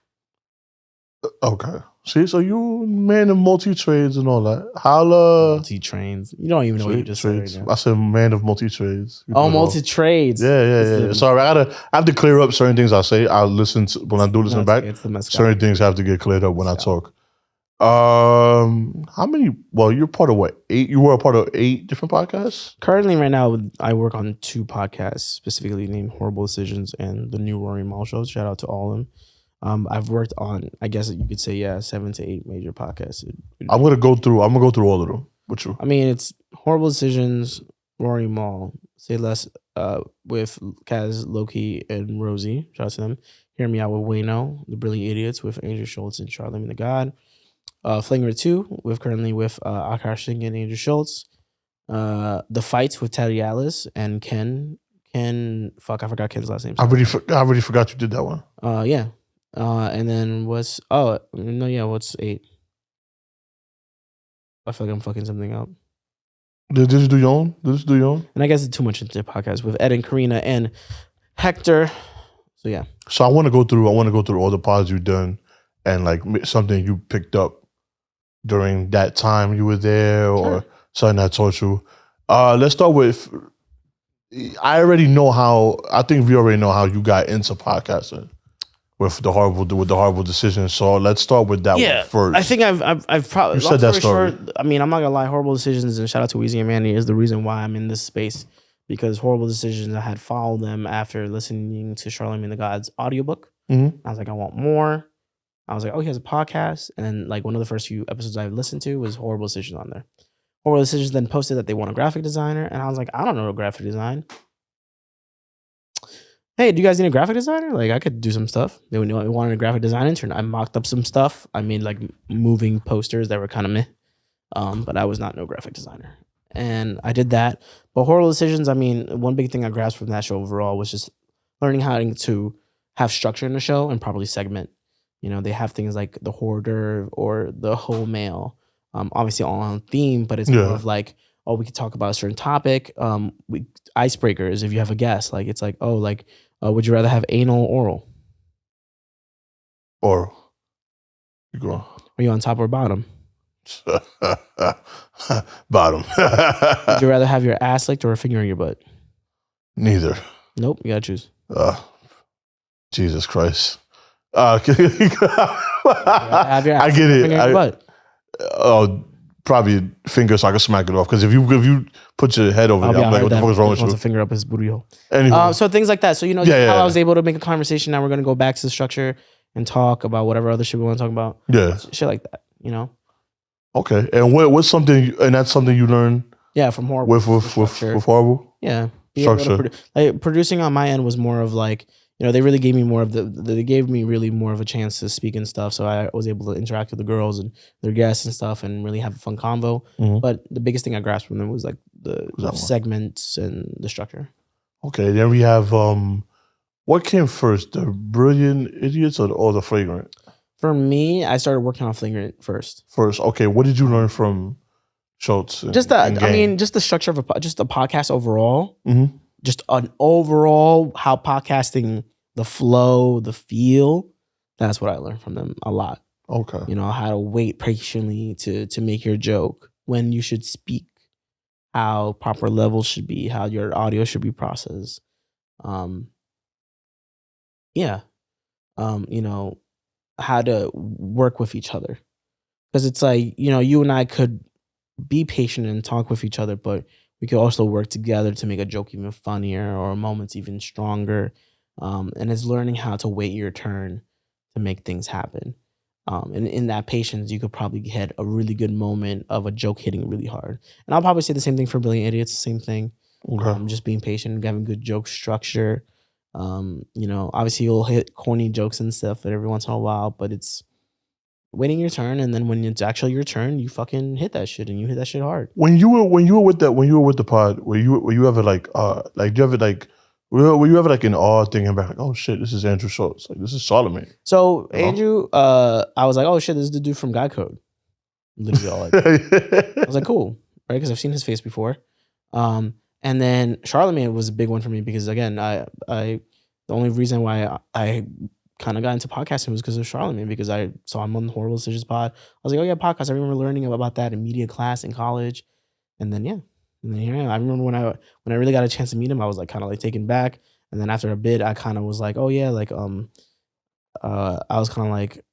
Okay. See, so you man of multi-trades and all that. How multi-trains. You don't even know what you just said right now. I said man of multi-trades. Oh, multi-trades. Yeah. Sorry, I have to clear up certain things I say. I listen to when I do listen back. It's the mascot. Certain things have to get cleared up when I talk. How many? Well, you're part of what? 8? You were a part of 8 different podcasts. Currently, right now, I work on 2 podcasts specifically named Horrible Decisions and the New Rory Mal Show. Shout out to all of them. I've worked on, I guess you could say, 7 to 8 major podcasts. I'm gonna go through all of them with you. I mean, it's Horrible Decisions, Rory Mal, Say Less, with Kaz, Loki, and Rosie. Shout out to them. Hear Me Out with Wayno, The Brilliant Idiots with Angel Schultz and Charlamagne the God. Flinger 2 currently with Akash Singh and Andrew Schultz. The Fights with Teddy Alice and Ken. Fuck, I forgot Ken's last name. I already forgot you did that one. Yeah. And then what's 8? I feel like I'm fucking something up. Did you do your own? And I guess it's too much into the podcast with Eddin, Karina, and Hector. So yeah. So I want to go through all the pods you've done and like something you picked up during that time you were there or something that taught you. Let's start with, I think we already know how you got into podcasting with the horrible decisions. So let's start with that one first. I think I've probably, you said that story. Short, I mean, I'm not gonna lie, Horrible Decisions and shout out to Wtfmedia is the reason why I'm in this space, because Horrible Decisions, I had followed them after listening to Charlamagne the God's audiobook. Mm-hmm. I was like, I want more. I was like, oh, he has a podcast. And then like one of the first few episodes I listened to was Horrible Decisions on there. Horrible Decisions then posted that they want a graphic designer. And I was like, I don't know a graphic design. Hey, do you guys need a graphic designer? Like I could do some stuff. They wanted a graphic design intern. I mocked up some stuff. I made like moving posters that were kind of meh. But I was not no graphic designer. And I did that. But Horrible Decisions, I mean, one big thing I grasped from that show overall was just learning how to have structure in the show and properly segment. You know, they have things like the hoarder or the whole male, obviously all on theme, but it's more of like, oh, we could talk about a certain topic. Icebreakers, if you have a guest, like it's like, oh, like, would you rather have anal or oral? Oral. You go. Are you on top or bottom? Bottom. Would you rather have your ass licked or a finger in your butt? Neither. Nope, you gotta choose. Jesus Christ. Have your ass I get it. Finger in your butt. Probably finger so I can smack it off. Because if you put your head over it, I'm like, what the fuck is wrong with you? Wants a finger up his booty hole. Anyway. So things like that. So, you know, how I was able to make a conversation. Now we're going to go back to the structure and talk about whatever other shit we want to talk about. Yeah. Shit like that, you know? Okay. And what's something, and that's something you learned? Yeah, from Horrible. With Horrible? Yeah. Structure. Producing on my end was more of like, you know, they really gave me more of they gave me really more of a chance to speak and stuff. So I was able to interact with the girls and their guests and stuff and really have a fun convo. Mm-hmm. But the biggest thing I grasped from them was like the segments and the structure. Okay. Then we have, what came first, the Brilliant Idiots or the Flagrant? For me, I started working on Flagrant first. Okay. What did you learn from Schultz? Just the structure of just the podcast overall. Mm-hmm. Just an overall how podcasting, the flow, the feel. That's what I learned from them a lot. Okay. You know, how to wait patiently to make your joke, when you should speak, how proper levels should be, how your audio should be processed. You know, how to work with each other. Because it's like, you know, you and I could be patient and talk with each other, but we could also work together to make a joke even funnier or moments even stronger. And it's learning how to wait your turn to make things happen. And in that patience, you could probably get a really good moment of a joke hitting really hard. And I'll probably say the same thing for Brilliant Idiots, the same thing. Okay. Just being patient, having good joke structure. You know, obviously you'll hit corny jokes and stuff every once in a while, but it's waiting your turn, and then when it's actually your turn, you fucking hit that shit, and you hit that shit hard. When you were with the pod, were you ever like were you ever like in awe thinking back like, oh shit, this is Andrew Schultz, like this is Charlamagne. So Andrew, I was like, oh shit, this is the dude from God Code. Literally all I was like, cool, right? Because I've seen his face before. And then Charlamagne was a big one for me because again, the only reason why I kind of got into podcasting was because of Charlamagne, because I saw him on the Horrible Decisions pod. I was like, oh yeah, podcast. I remember learning about that in media class in college, and then and then here I am. I remember when I really got a chance to meet him, I was like kind of like taken back, and then after a bit, I kind of was like, oh yeah, like I was kind of like,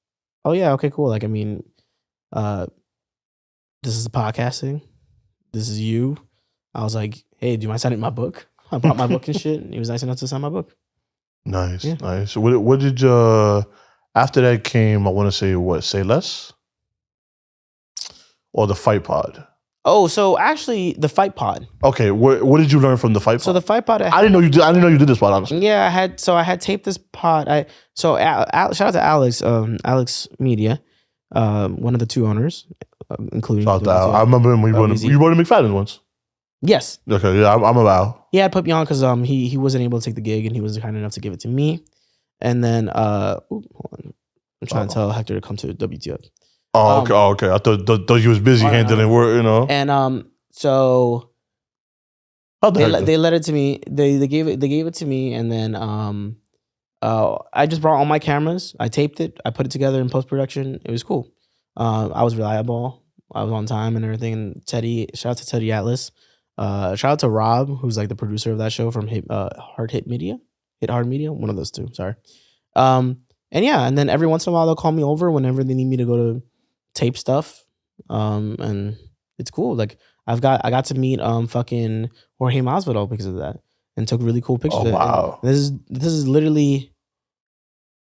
oh yeah, okay, cool. Like I mean, this is the podcasting. This is you. I was like, hey, do you mind signing my book? I brought my book and shit, and he was nice enough to sign my book. Nice, nice. So what did after that came? I want to say what? Say Less, or the Fight Pod? Oh, so actually, the Fight Pod. Okay, what did you learn from the Fight Pod? So the Fight Pod, I didn't know you did. I didn't know you did this pod. Honestly, yeah, I had taped this pod. Shout out to Alex, Wtfmedia, one of the two owners, including. Shout out to Al. I remember him when you brought him McFadden once. Yes. Okay, yeah, I'm about. He had put me on because he wasn't able to take the gig, and he was kind enough to give it to me. And then hold on. I'm trying to tell Hector to come to WTF. Oh, okay. I thought you was busy handling work, you know. And so they let it to me. They gave it to me, and then I just brought all my cameras. I taped it. I put it together in post production. It was cool. I was reliable. I was on time and everything. And Teddy, shout out to Teddy Atlas. Shout out to Rob, who's like the producer of that show from Hard Media, one of those two. Sorry. And then every once in a while they'll call me over whenever they need me to go to tape stuff. And it's cool. Like I got to meet fucking Jorge Masvidal because of that, and took really cool pictures. Oh wow! And this is literally.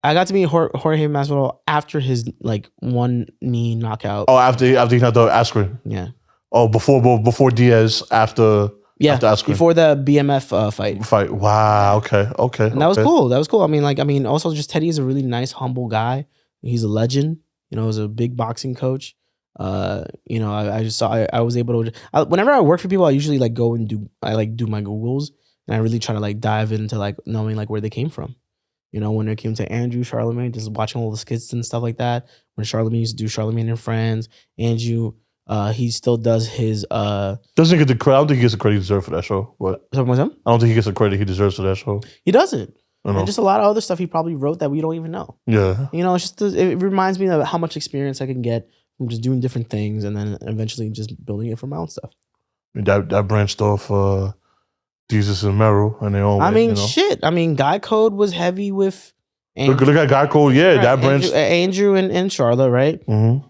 I got to meet Jorge Masvidal after his like one knee knockout. Oh, after he knocked out Askren. Yeah. Oh, before Diaz, after Askren. Before the BMF fight. Wow. Okay. And that was cool. I mean, also just Teddy is a really nice, humble guy. He's a legend. You know, he's a big boxing coach. You know, I just saw I was able to. Whenever I work for people, I usually like go and do my Googles, and I really try to like dive into like knowing like where they came from. You know, when it came to Andrew Charlamagne, just watching all the skits and stuff like that. When Charlamagne used to do Charlamagne and Friends, Andrew, he still does his. Doesn't get the credit. I don't think he gets the credit he deserves for that show. What? Something with him? I don't think he gets the credit he deserves for that show. He doesn't. And just a lot of other stuff he probably wrote that we don't even know. Yeah. You know, it's just it reminds me of how much experience I can get from just doing different things and then eventually just building it from my own stuff. I mean, that branched off Jesus and Meryl and their own way. I mean, you know? shit. I mean, Guy Code was heavy with Andrew. Look at Guy Code. Yeah, that branched. Andrew and Charlotte, right? Mm-hmm.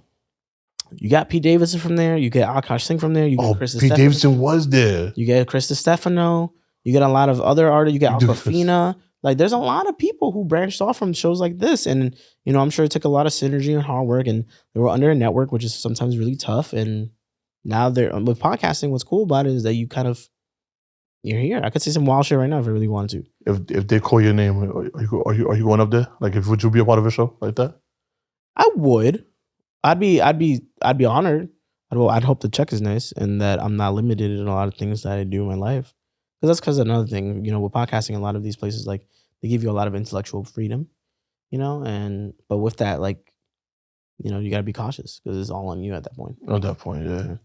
You got Pete Davidson from there. You get Akash Singh from there. You get Chris Pete Davidson was there. You get Chris Stefano. You get a lot of other artists. You get Aquafina. Like, there's a lot of people who branched off from shows like this. And, you know, I'm sure it took a lot of synergy and hard work. And they were under a network, which is sometimes really tough. And now they're with podcasting. What's cool about it is that you're here. I could say some wild shit right now if I really wanted to. If they call your name, are you going up there? Like, would you be a part of a show like that? I would. I'd be honored. I'd hope the check is nice and that I'm not limited in a lot of things that I do in my life. Because another thing, you know, with podcasting, a lot of these places, like, they give you a lot of intellectual freedom, you know, but with that, like, you know, you got to be cautious because it's all on you at that point. At that point, yeah.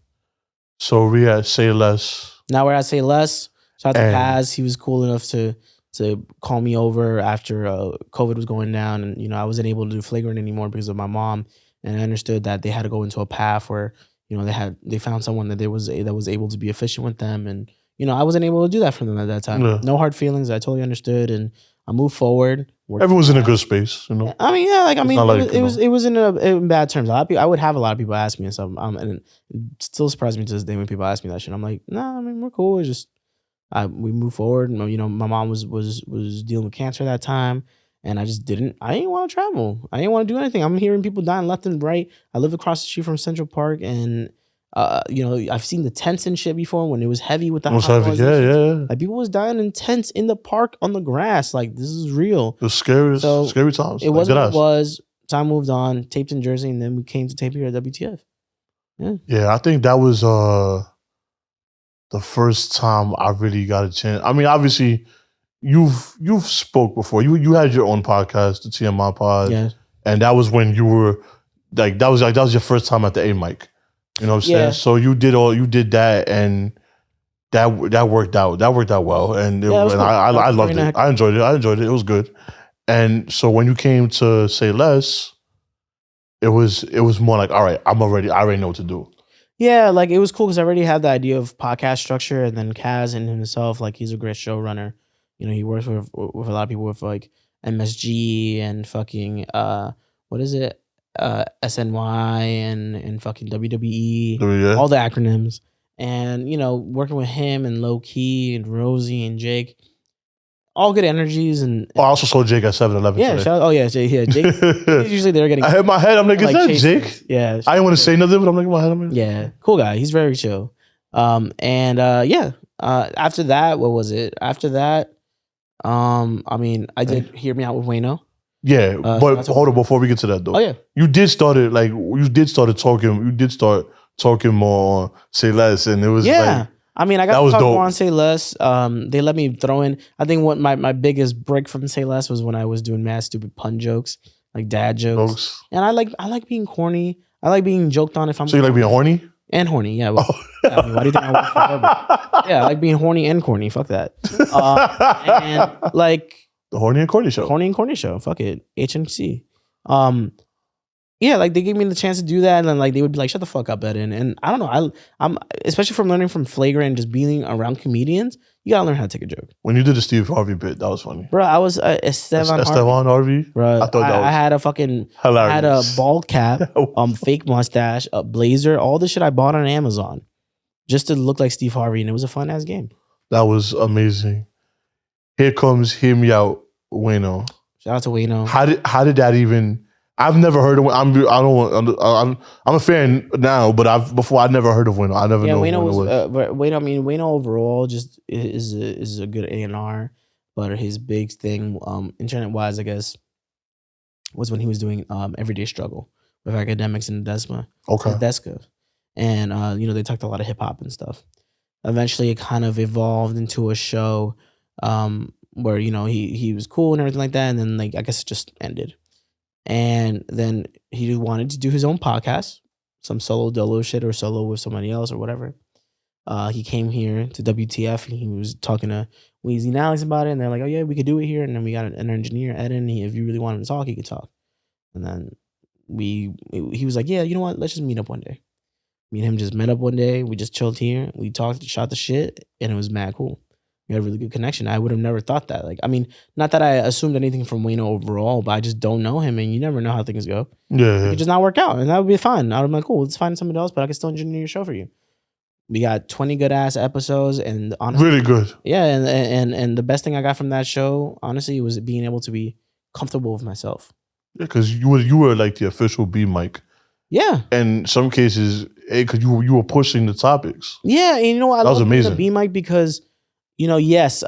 So we at Say Less. Now we're at Say Less. Shout out to Paz. He was cool enough to call me over after COVID was going down. And, you know, I wasn't able to do Flagrant anymore because of my mom. And I understood that they had to go into a path where, you know, they found someone that was able to be efficient with them. And, you know, I wasn't able to do that for them at that time. Yeah. No hard feelings. I totally understood, and I moved forward. Everyone's in a good space, you know. I mean, yeah, it was in bad terms. I would have a lot of people ask me and stuff, and it still surprises me to this day when people ask me that shit. I'm like, nah, I mean, we're cool. It's just we moved forward. And, you know, my mom was dealing with cancer at that time, and I didn't want to travel. I didn't want to do anything. I'm hearing people dying left and right. I live across the street from Central Park, and you know, I've seen the tents and shit before when it was heavy with the yeah. Like, people was dying in tents in the park on the grass. Like, this is real. It was scary times. It was what it was. Time moved on. Taped in Jersey, and then we came to tape here at WTF. Yeah, I think that was the first time I really got a chance. I mean, obviously, you've spoke before. You had your own podcast, the TMI Pod. Yeah. And that was when you were that was your first time at the A mic. You know what I'm saying? Yeah. So you did that, and that worked out. That worked out well, and I loved it. I enjoyed it. It was good. And so when you came to Say Less, it was more like, all right, I already know what to do. Yeah, like it was cool because I already had the idea of podcast structure, and then Kaz and himself, like he's a great showrunner. You know, he works with a lot of people with like MSG and fucking what is it? SNY and fucking WWE, Yeah. all the acronyms. And, you know, working with him and Low Key and Rosie and Jake, all good energies. And I also saw Jake at 7-Eleven yeah, today. Jake is usually they're getting. I hit my head. I'm like, is that Jake? Things. Yeah, I didn't want to say nothing, but I'm like, in my head, I'm like, yeah, cool guy. He's very chill. After that, what was it? After that, I mean, I did Hear Me Out with Wayno. Yeah, but hold on, before we get to that though. Oh yeah, you did start talking more on Say Less, and it was like, I mean, I got to talk more on Say Less. They let me throw in. I think what my biggest break from Say Less was when I was doing mad stupid pun jokes, like dad jokes. And I like being corny. I like being joked on. If I'm so you like being horny and horny, yeah. Well, I mean, why do you think I work forever? Yeah, I like being horny and corny. Fuck that. And like the Horny and Corny Show. Horny and Corny Show. Fuck it. HNC. Yeah, like they gave me the chance to do that, and then like they would be like, "Shut the fuck up, Eddin." And I don't know, I'm especially from learning from Flagrant and just being around comedians. You gotta learn how to take a joke. When you did the Steve Harvey bit, that was funny, bro. I was Esteban Harvey, bro. I thought that was I had a fucking hilarious. I had a bald cap, fake mustache, a blazer, all this shit I bought on Amazon just to look like Steve Harvey, and it was a fun ass game. That was amazing. Here comes Hear Me Out, Wayno. Shout out to Wayno. How did that even? I've never heard of. I'm a fan now, but I'd never heard of Wayno. I never know Wayno was. Wayno, I mean, Wayno overall just is a good A&R, but his big thing, internet wise, I guess, was when he was doing Everyday Struggle with Academics and Desma. Okay. Deska, and they talked a lot of hip hop and stuff. Eventually, it kind of evolved into a show where he was cool and everything like that, and then like I guess it just ended. And then he wanted to do his own podcast, some solo dolo shit or solo with somebody else or whatever. He came here to WTF and he was talking to Weezy and Alex about it. And they're like, oh yeah, we could do it here. And then we got an engineer, Eddin. If you really wanted to talk, he could talk. And then he was like, yeah, you know what? Let's just meet up one day. Me and him just met up one day. We just chilled here. We talked, shot the shit. And it was mad cool. We had a really good connection. I would have never thought that. Like, I mean, not that I assumed anything from Wayno overall, but I just don't know him, and you never know how things go. Yeah, it could just not work out, and that would be fine. I would be like, cool, let's find somebody else, but I can still engineer your show for you. We got 20 good ass episodes, and honestly, really good. Yeah, and the best thing I got from that show, honestly, was being able to be comfortable with myself. Yeah, because you were like the official B mic. Yeah. And in some cases, because you were pushing the topics. Yeah, and you know what? That was amazing. The B mic because. Yes,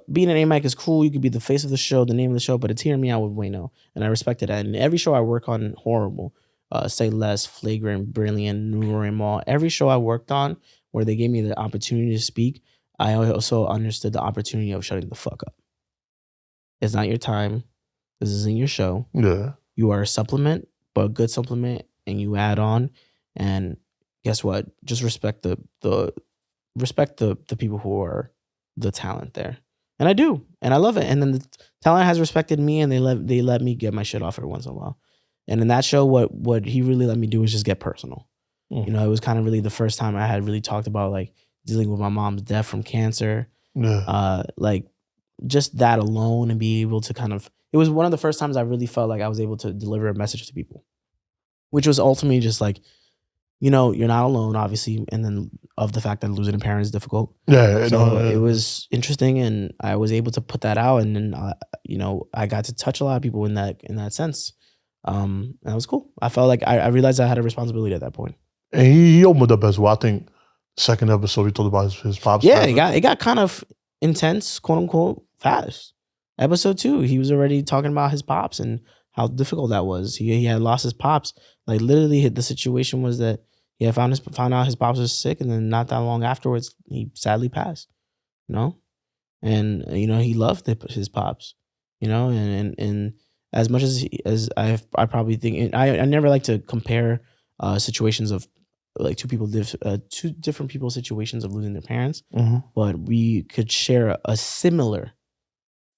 being an A-Mic is cool. You could be the face of the show, the name of the show, but it's Hear Me Out with Wayno. And I respected that. And every show I work on, horrible. Say Less, Flagrant, Brilliant, New Mall. Every show I worked on where they gave me the opportunity to speak, I also understood the opportunity of shutting the fuck up. It's not your time. This isn't your show. Yeah. You are a supplement, but a good supplement, and you add on. And guess what? Just respect the people who are the talent there, and I do, and I love it. And then the talent has respected me, and they let me get my shit off every once in a while. And in that show, what he really let me do was just get personal. It was kind of really the first time I had really talked about like dealing with my mom's death from cancer. Yeah. Like just that alone, and be able to kind of. It was one of the first times I really felt like I was able to deliver a message to people, which was ultimately just like. You're not alone, obviously, and then of the fact that losing a parent is difficult. Yeah, so it was interesting, and I was able to put that out, and then I got to touch a lot of people in that sense. And that was cool. I felt like I realized I had a responsibility at that point. And he opened up as well. I think second episode he talked about his pops. Yeah, it got kind of intense, quote unquote, fast. Episode 2, he was already talking about his pops and how difficult that was. He had lost his pops. Like literally, the situation was that he had found out his pops was sick, and then not that long afterwards, he sadly passed. And he loved his pops. And as much as I probably think I never like to compare situations of like two different people's situations of losing their parents, mm-hmm. but we could share a similar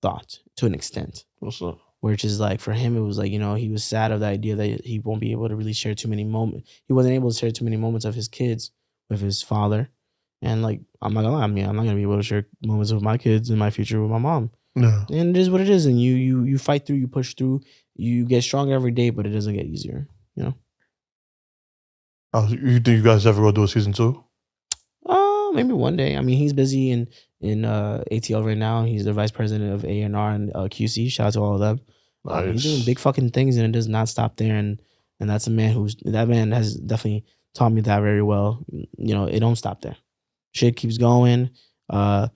thought to an extent. What's up? which is like for him, it was like, he was sad of the idea that he won't be able to really share too many moments. He wasn't able to share too many moments of his kids with his father. And like, I'm not gonna lie, I'm not gonna be able to share moments with my kids in my future with my mom. Yeah. And it is what it is. And you fight through, you push through, you get stronger every day, but it doesn't get easier, Oh, you think you guys ever go do a season 2? Maybe one day. I mean, he's busy in ATL right now. He's the vice president of A&R and QC. Shout out to all of them. Nice. He's doing big fucking things, and it does not stop there. And that's a man that man has definitely taught me that very well. It don't stop there. Shit keeps going, and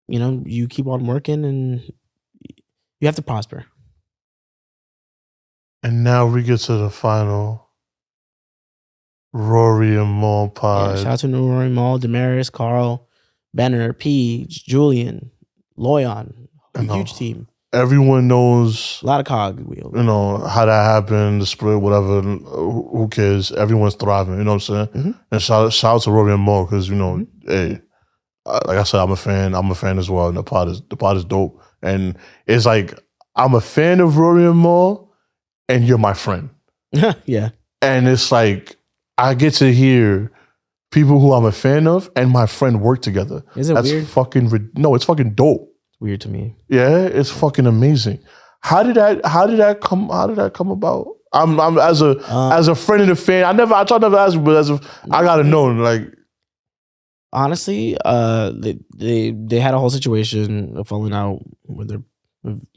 you keep on working, and you have to prosper. And now we get to the final. Rory and Maul pod. Yeah, shout out to Rory, Maul, Damaris, Carl, Benner, P, Julian, Loyan. Huge team. Everyone knows. A lot of cog wheels. How that happened, the split, whatever. Who cares? Everyone's thriving. You know what I'm saying? Mm-hmm. And shout out to Rory and Maul because hey, like I said, I'm a fan. I'm a fan as well. And the pod is dope. And it's like I'm a fan of Rory and Maul, and you're my friend. Yeah. And it's like, I get to hear people who I'm a fan of and my friend work together. Is it weird? No, it's fucking dope. It's weird to me. Yeah, it's fucking amazing. How did that come about? I'm as a friend and a fan. I try never ask you, but I gotta know. Like, honestly, they had a whole situation of falling out with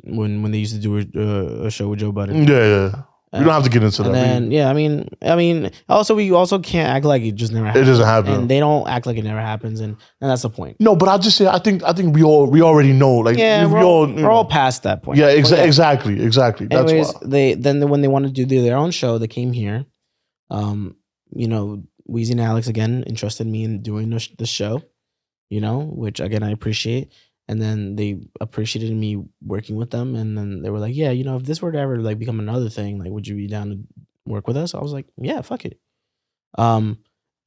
when they used to do a show with Joe Budden. Yeah. You don't have to get into that. And then, I mean, also we also can't act like it just never happens. It doesn't happen, and they don't act like it never happens, and that's the point. No, but I just say I think we already know. Like, yeah, we're all past that point. Yeah, exactly. That's anyways, why. when they wanted to do their own show, they came here. Weezy and Alex again entrusted me in doing the show. Which again I appreciate. And then they appreciated me working with them. And then they were like, yeah, if this were to ever like become another thing, like, would you be down to work with us? I was like, yeah, fuck it. And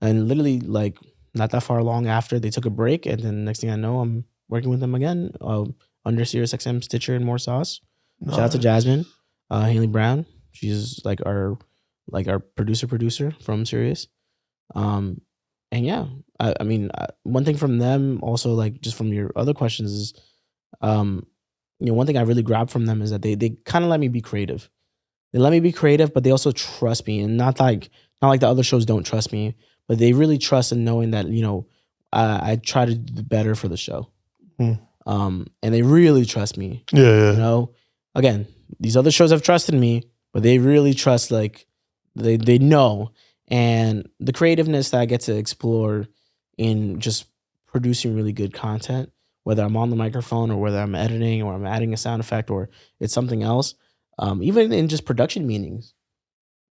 literally like not that far long after, they took a break. And then next thing I know, I'm working with them again under SiriusXM, Stitcher, and More Sauce. Nice. Shout out to Jasmine, Haley Brown. She's like our producer from Sirius. And yeah, I mean, one thing from them also, like just from your other questions is, one thing I really grabbed from them is that they kind of let me be creative. They let me be creative, but they also trust me, and not like the other shows don't trust me, but they really trust in knowing that I try to do better for the show. And they really trust me. Yeah. Again, these other shows have trusted me, but they really trust. Like they know. And the creativeness that I get to explore in just producing really good content, whether I'm on the microphone or whether I'm editing or I'm adding a sound effect or it's something else, even in just production meetings,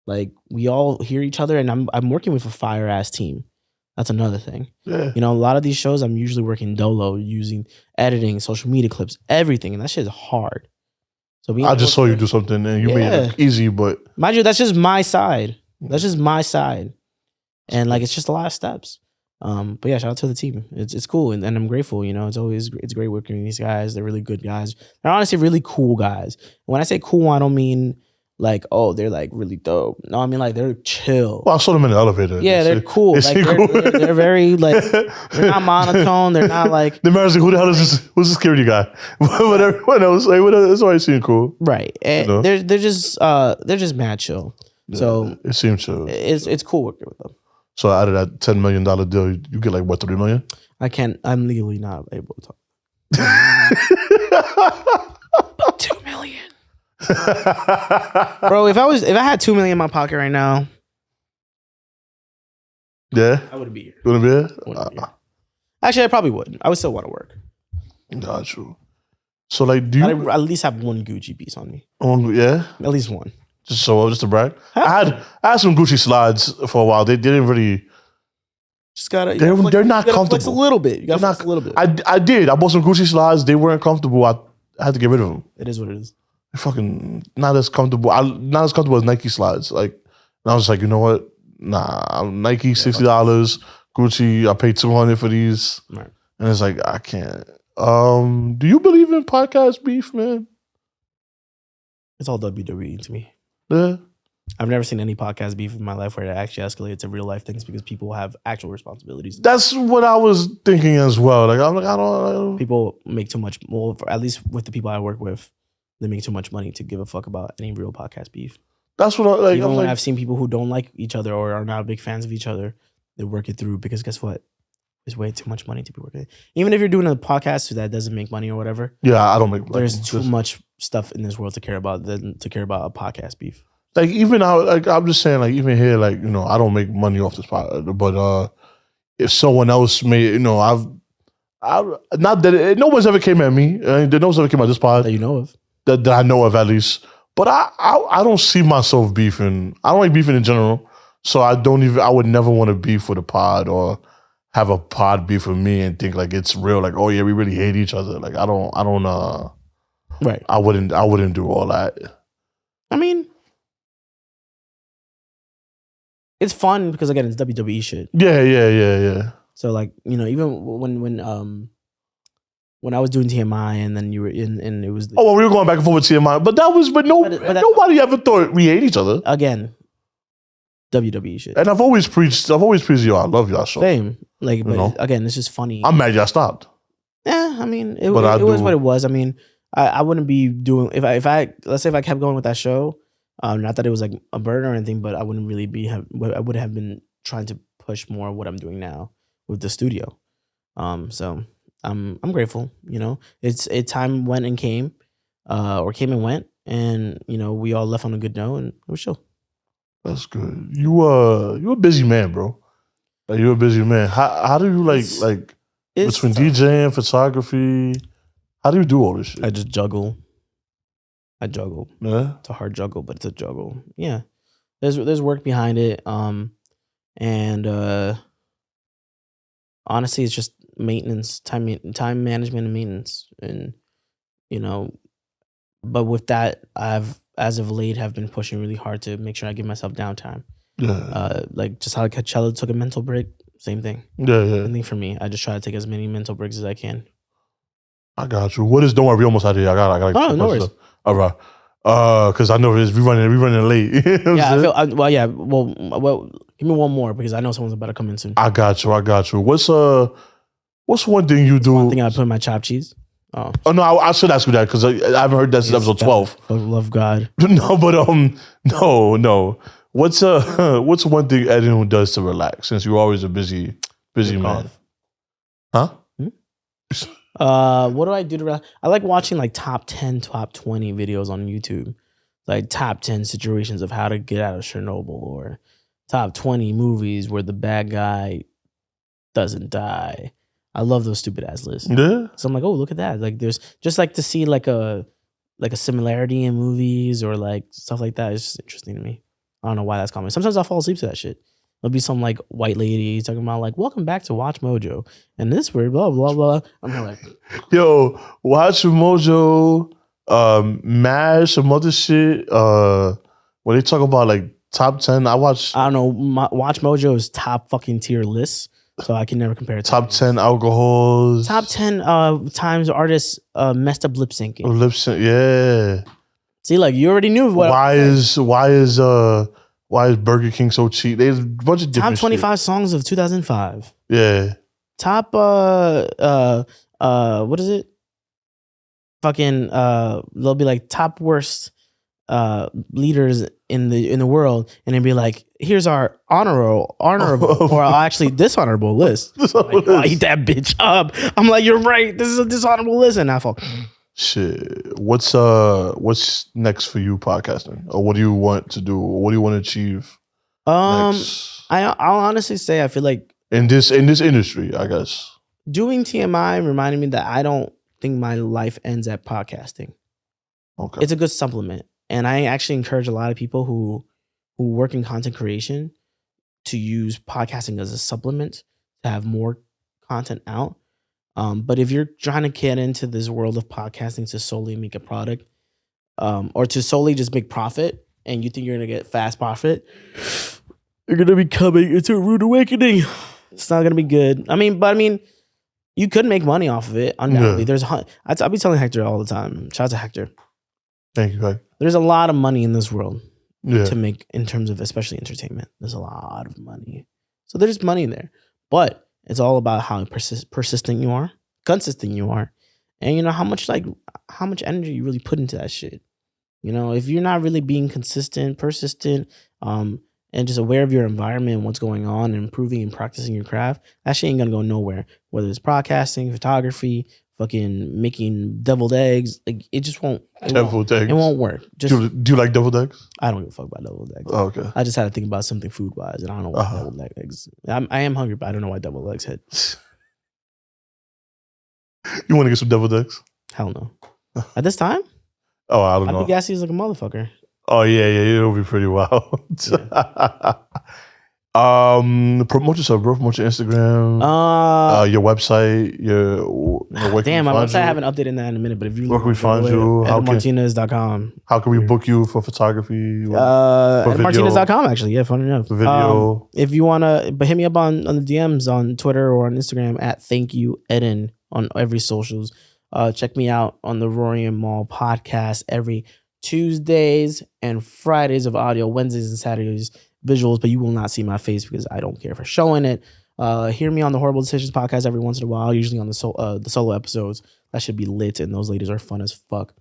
like we all hear each other, and I'm working with a fire ass team. That's another thing. Yeah. A lot of these shows I'm usually working dolo, using editing, social media clips, everything, and that shit is hard. So I just saw you do something and you made it look easy, but mind you, that's just my side. That's just my side. And like, it's just a lot of steps. But yeah, shout out to the team. It's cool. And I'm grateful, it's great working with these guys. They're really good guys. They're honestly really cool guys. And when I say cool, I don't mean like, oh, they're like really dope. No, I mean like they're chill. Well, I saw them in the elevator. Yeah, they're cool. Like they're very like, they're not monotone. They're not like. The man's like, who the hell is this? Who's the security guy? But everyone else, like, it's always seem cool. Right. And they're just mad chill. Yeah, so it seems chill. It's cool working with them. So out of that $10 million deal, you get like what, $3 million? I'm legally not able to talk. 2 million. Bro, if I had 2 million in my pocket right now, yeah, I wouldn't be here. You wouldn't be here? Actually, I probably would. I would still want to work. Got you. So like, do you I'd at least have one Gucci piece on me? Yeah, at least one. Just to brag. I had some Gucci slides for a while. They didn't really. Just gotta. They're not comfortable. Flex a little bit. You gotta flex a little bit. I did. I bought some Gucci slides. They weren't comfortable. I had to get rid of them. It is what it is. They're fucking not as comfortable. Not as comfortable as Nike slides. Like, and I was like, you know what? Nah, Nike $60, Gucci. I paid $200 for these. Right. And it's like, I can't. Do you believe in podcast beef, man? It's all WWE to me. Yeah. I've never seen any podcast beef in my life where it actually escalates to real life things because people have actual responsibilities. That's what I was thinking as well. Like, I'm like, I don't. People make too much. Well, at least with the people I work with, they make too much money to give a fuck about any real podcast beef. That's what I like. Even when I've seen people who don't like each other or are not big fans of each other, they work it through because guess what? There's way too much money to be working. Even if you're doing a podcast that doesn't make money or whatever. Yeah, I don't make money. There's too much stuff in this world to care about than to care about a podcast beef. Like even I'm just saying, like even here, like I don't make money off this podcast, but if someone else made, I've not that no one's ever came at me. No one's ever came at this pod that you know of. That I know of at least. But I don't see myself beefing. I don't like beefing in general, so I would never want to beef with a pod or have a pod beef with me and think like it's real. Like, oh yeah, we really hate each other. Like I don't. Right. I wouldn't do all that. I mean, it's fun because again, it's WWE shit. Yeah. So like, even when I was doing TMI and then you were in, and it was... we were going back and forth with TMI. But nobody ever thought we hate each other. Again, WWE shit. And I've always preached, yo, I love y'all show. Same. Like, but again, it's just funny. I'm mad y'all stopped. Yeah, I mean, it was what it was. I mean, I wouldn't be doing... Let's say if I kept going with that show, not that it was like a burden or anything, but I wouldn't really I would have been trying to push more of what I'm doing now with the studio. So... I'm grateful, time went and came, or came and went, and we all left on a good note, and it was chill. That's good. You a busy man, bro. Like you're a busy man. How do you like between DJing, photography? How do you do all this shit? I just juggle. Yeah, it's a hard juggle, but it's a juggle. Yeah, there's work behind it. And honestly, it's just maintenance, time management and maintenance. And, but with that, I've, as of late, have been pushing really hard to make sure I give myself downtime. Yeah. Like just how Coachella took a mental break, same thing. Yeah. Same thing for me. I just try to take as many mental breaks as I can. I got you. Don't worry, we almost out of here. I got. Oh, no worries. All right. Because I know we running late. Yeah, well, give me one more because I know someone's about to come in soon. I got you. What's one thing you do? One thing I put in my chopped cheese. Oh no, I should ask you that because I haven't heard that since episode 12. Love God. No, but no. What's one thing Eddin does to relax? Since you're always a busy man. Huh? What do I do to relax? I like watching like top 10, top 20 videos on YouTube. Like top 10 situations of how to get out of Chernobyl, or top 20 movies where the bad guy doesn't die. I love those stupid ass lists. Yeah. So I'm like, oh, look at that. Like there's just like to see like a similarity in movies or like stuff like that. It's just interesting to me. I don't know why that's common. Sometimes I'll fall asleep to that shit. There'll be some like white lady talking about like, welcome back to Watch Mojo. And this word, blah, blah, blah. I'm like, yo, Watch Mojo, MASH, some other shit. When they talk about like top 10, I don't know, Watch Mojo's top fucking tier lists. So I can never compare it to top 10 alcohols. Top 10 times artists messed up lip syncing. Lip sync, yeah. See, like you already knew what. Why is Burger King so cheap? There's a bunch of different top 25 shit. Songs of 2005. Yeah. Top what is it? Fucking they'll be like top worst leaders in the world, and it'd be like, here's our honorable or actually dishonorable list. Like, oh, eat that bitch up. I'm like, you're right. This is a dishonorable list, and I fall. Shit. What's next for you podcasting? Or what do you want to do? Or what do you want to achieve? Next? I'll honestly say I feel like in this industry, I guess. Doing TMI reminded me that I don't think my life ends at podcasting. Okay. It's a good supplement. And I actually encourage a lot of people who work in content creation to use podcasting as a supplement to have more content out. But if you're trying to get into this world of podcasting to solely make a product, or to solely just make profit, and you think you're going to get fast profit, you're going to be coming into a rude awakening. It's not going to be good. I mean, You could make money off of it, undoubtedly. I'll be telling Hector all the time. Shout out to Hector. Thank you, Hector. There's a lot of money in this world to make in terms of especially entertainment. There's a lot of money. So there's money in there. But it's all about how persistent you are, consistent you are, and you know how much energy you really put into that shit. You know, if you're not really being consistent, persistent, and just aware of your environment and what's going on and improving and practicing your craft, that shit ain't gonna go nowhere. Whether it's broadcasting, photography, fucking making deviled eggs, like it just won't. It won't work. Do you like deviled eggs? I don't give a fuck about deviled eggs. Oh, okay. I just had to think about something food wise, and I don't know why deviled eggs. I am hungry, but I don't know why deviled eggs hit. You want to get some deviled eggs? Hell no. At this time? Oh, I don't know. I'd be gassy as like a motherfucker. Oh yeah, it'll be pretty wild. Yeah. Promote yourself, bro. Promote your Instagram, your website, your damn, my website I haven't updated that in a minute. But if you where can we find you? EdinMartinez.com. How can we book you for photography? EdinMartinez.com actually. Yeah, fun enough. Video. If you wanna, but hit me up on the DMs on Twitter or on Instagram at Thank You Eddin on every socials. Check me out on the Rory and Maul podcast every Tuesdays and Fridays of audio, Wednesdays and Saturdays visuals, but you will not see my face because I don't care for showing it. Hear me on the Horrible Decisions podcast every once in a while, usually on the solo episodes. That should be lit, and those ladies are fun as fuck.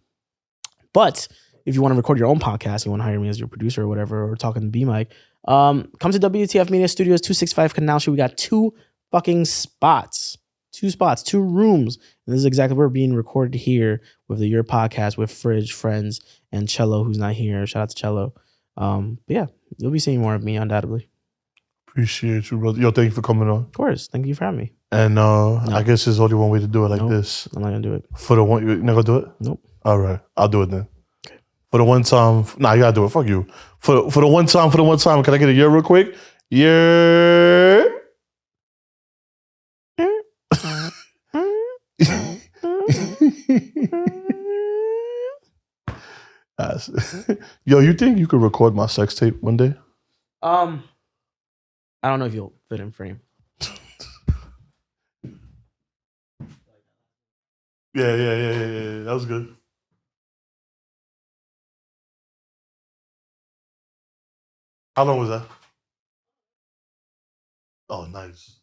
But if you want to record your own podcast, you want to hire me as your producer or whatever, or talking to B-Mike, come to Wtfmedia Studios, 265 Canal Street. We got 2 fucking spots. 2 spots, 2 rooms. And this is exactly where we're being recorded here with the Yerrr podcast with Fridge, Friends, and Cello, who's not here. Shout out to Cello. But yeah, you'll be seeing more of me undoubtedly. Appreciate you, brother. Yo, thank you for coming on. Of course. Thank you for having me. And I guess there's only one way to do it this. I'm not going to do it. For the one, you're not going to do it? Nope. All right. I'll do it then. Okay. For the one time. Nah, you got to do it. Fuck you. For the one time, can I get a Yerrr real quick? Yerrr. Yo, you think you could record my sex tape one day? I don't know if you'll fit in frame. Yeah. That was good. How long was that? Oh, nice.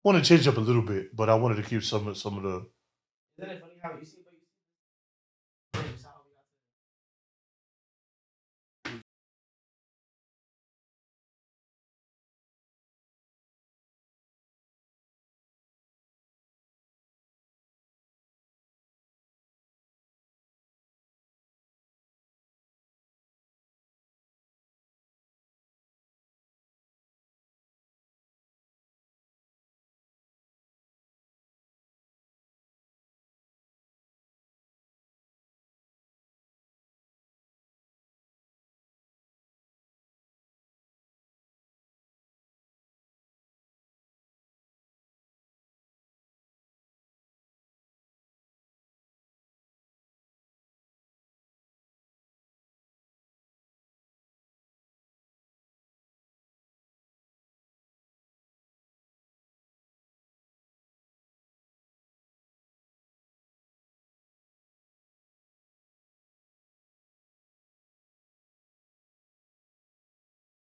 I want to change up a little bit, but I wanted to keep some of the. Isn't it funny how you see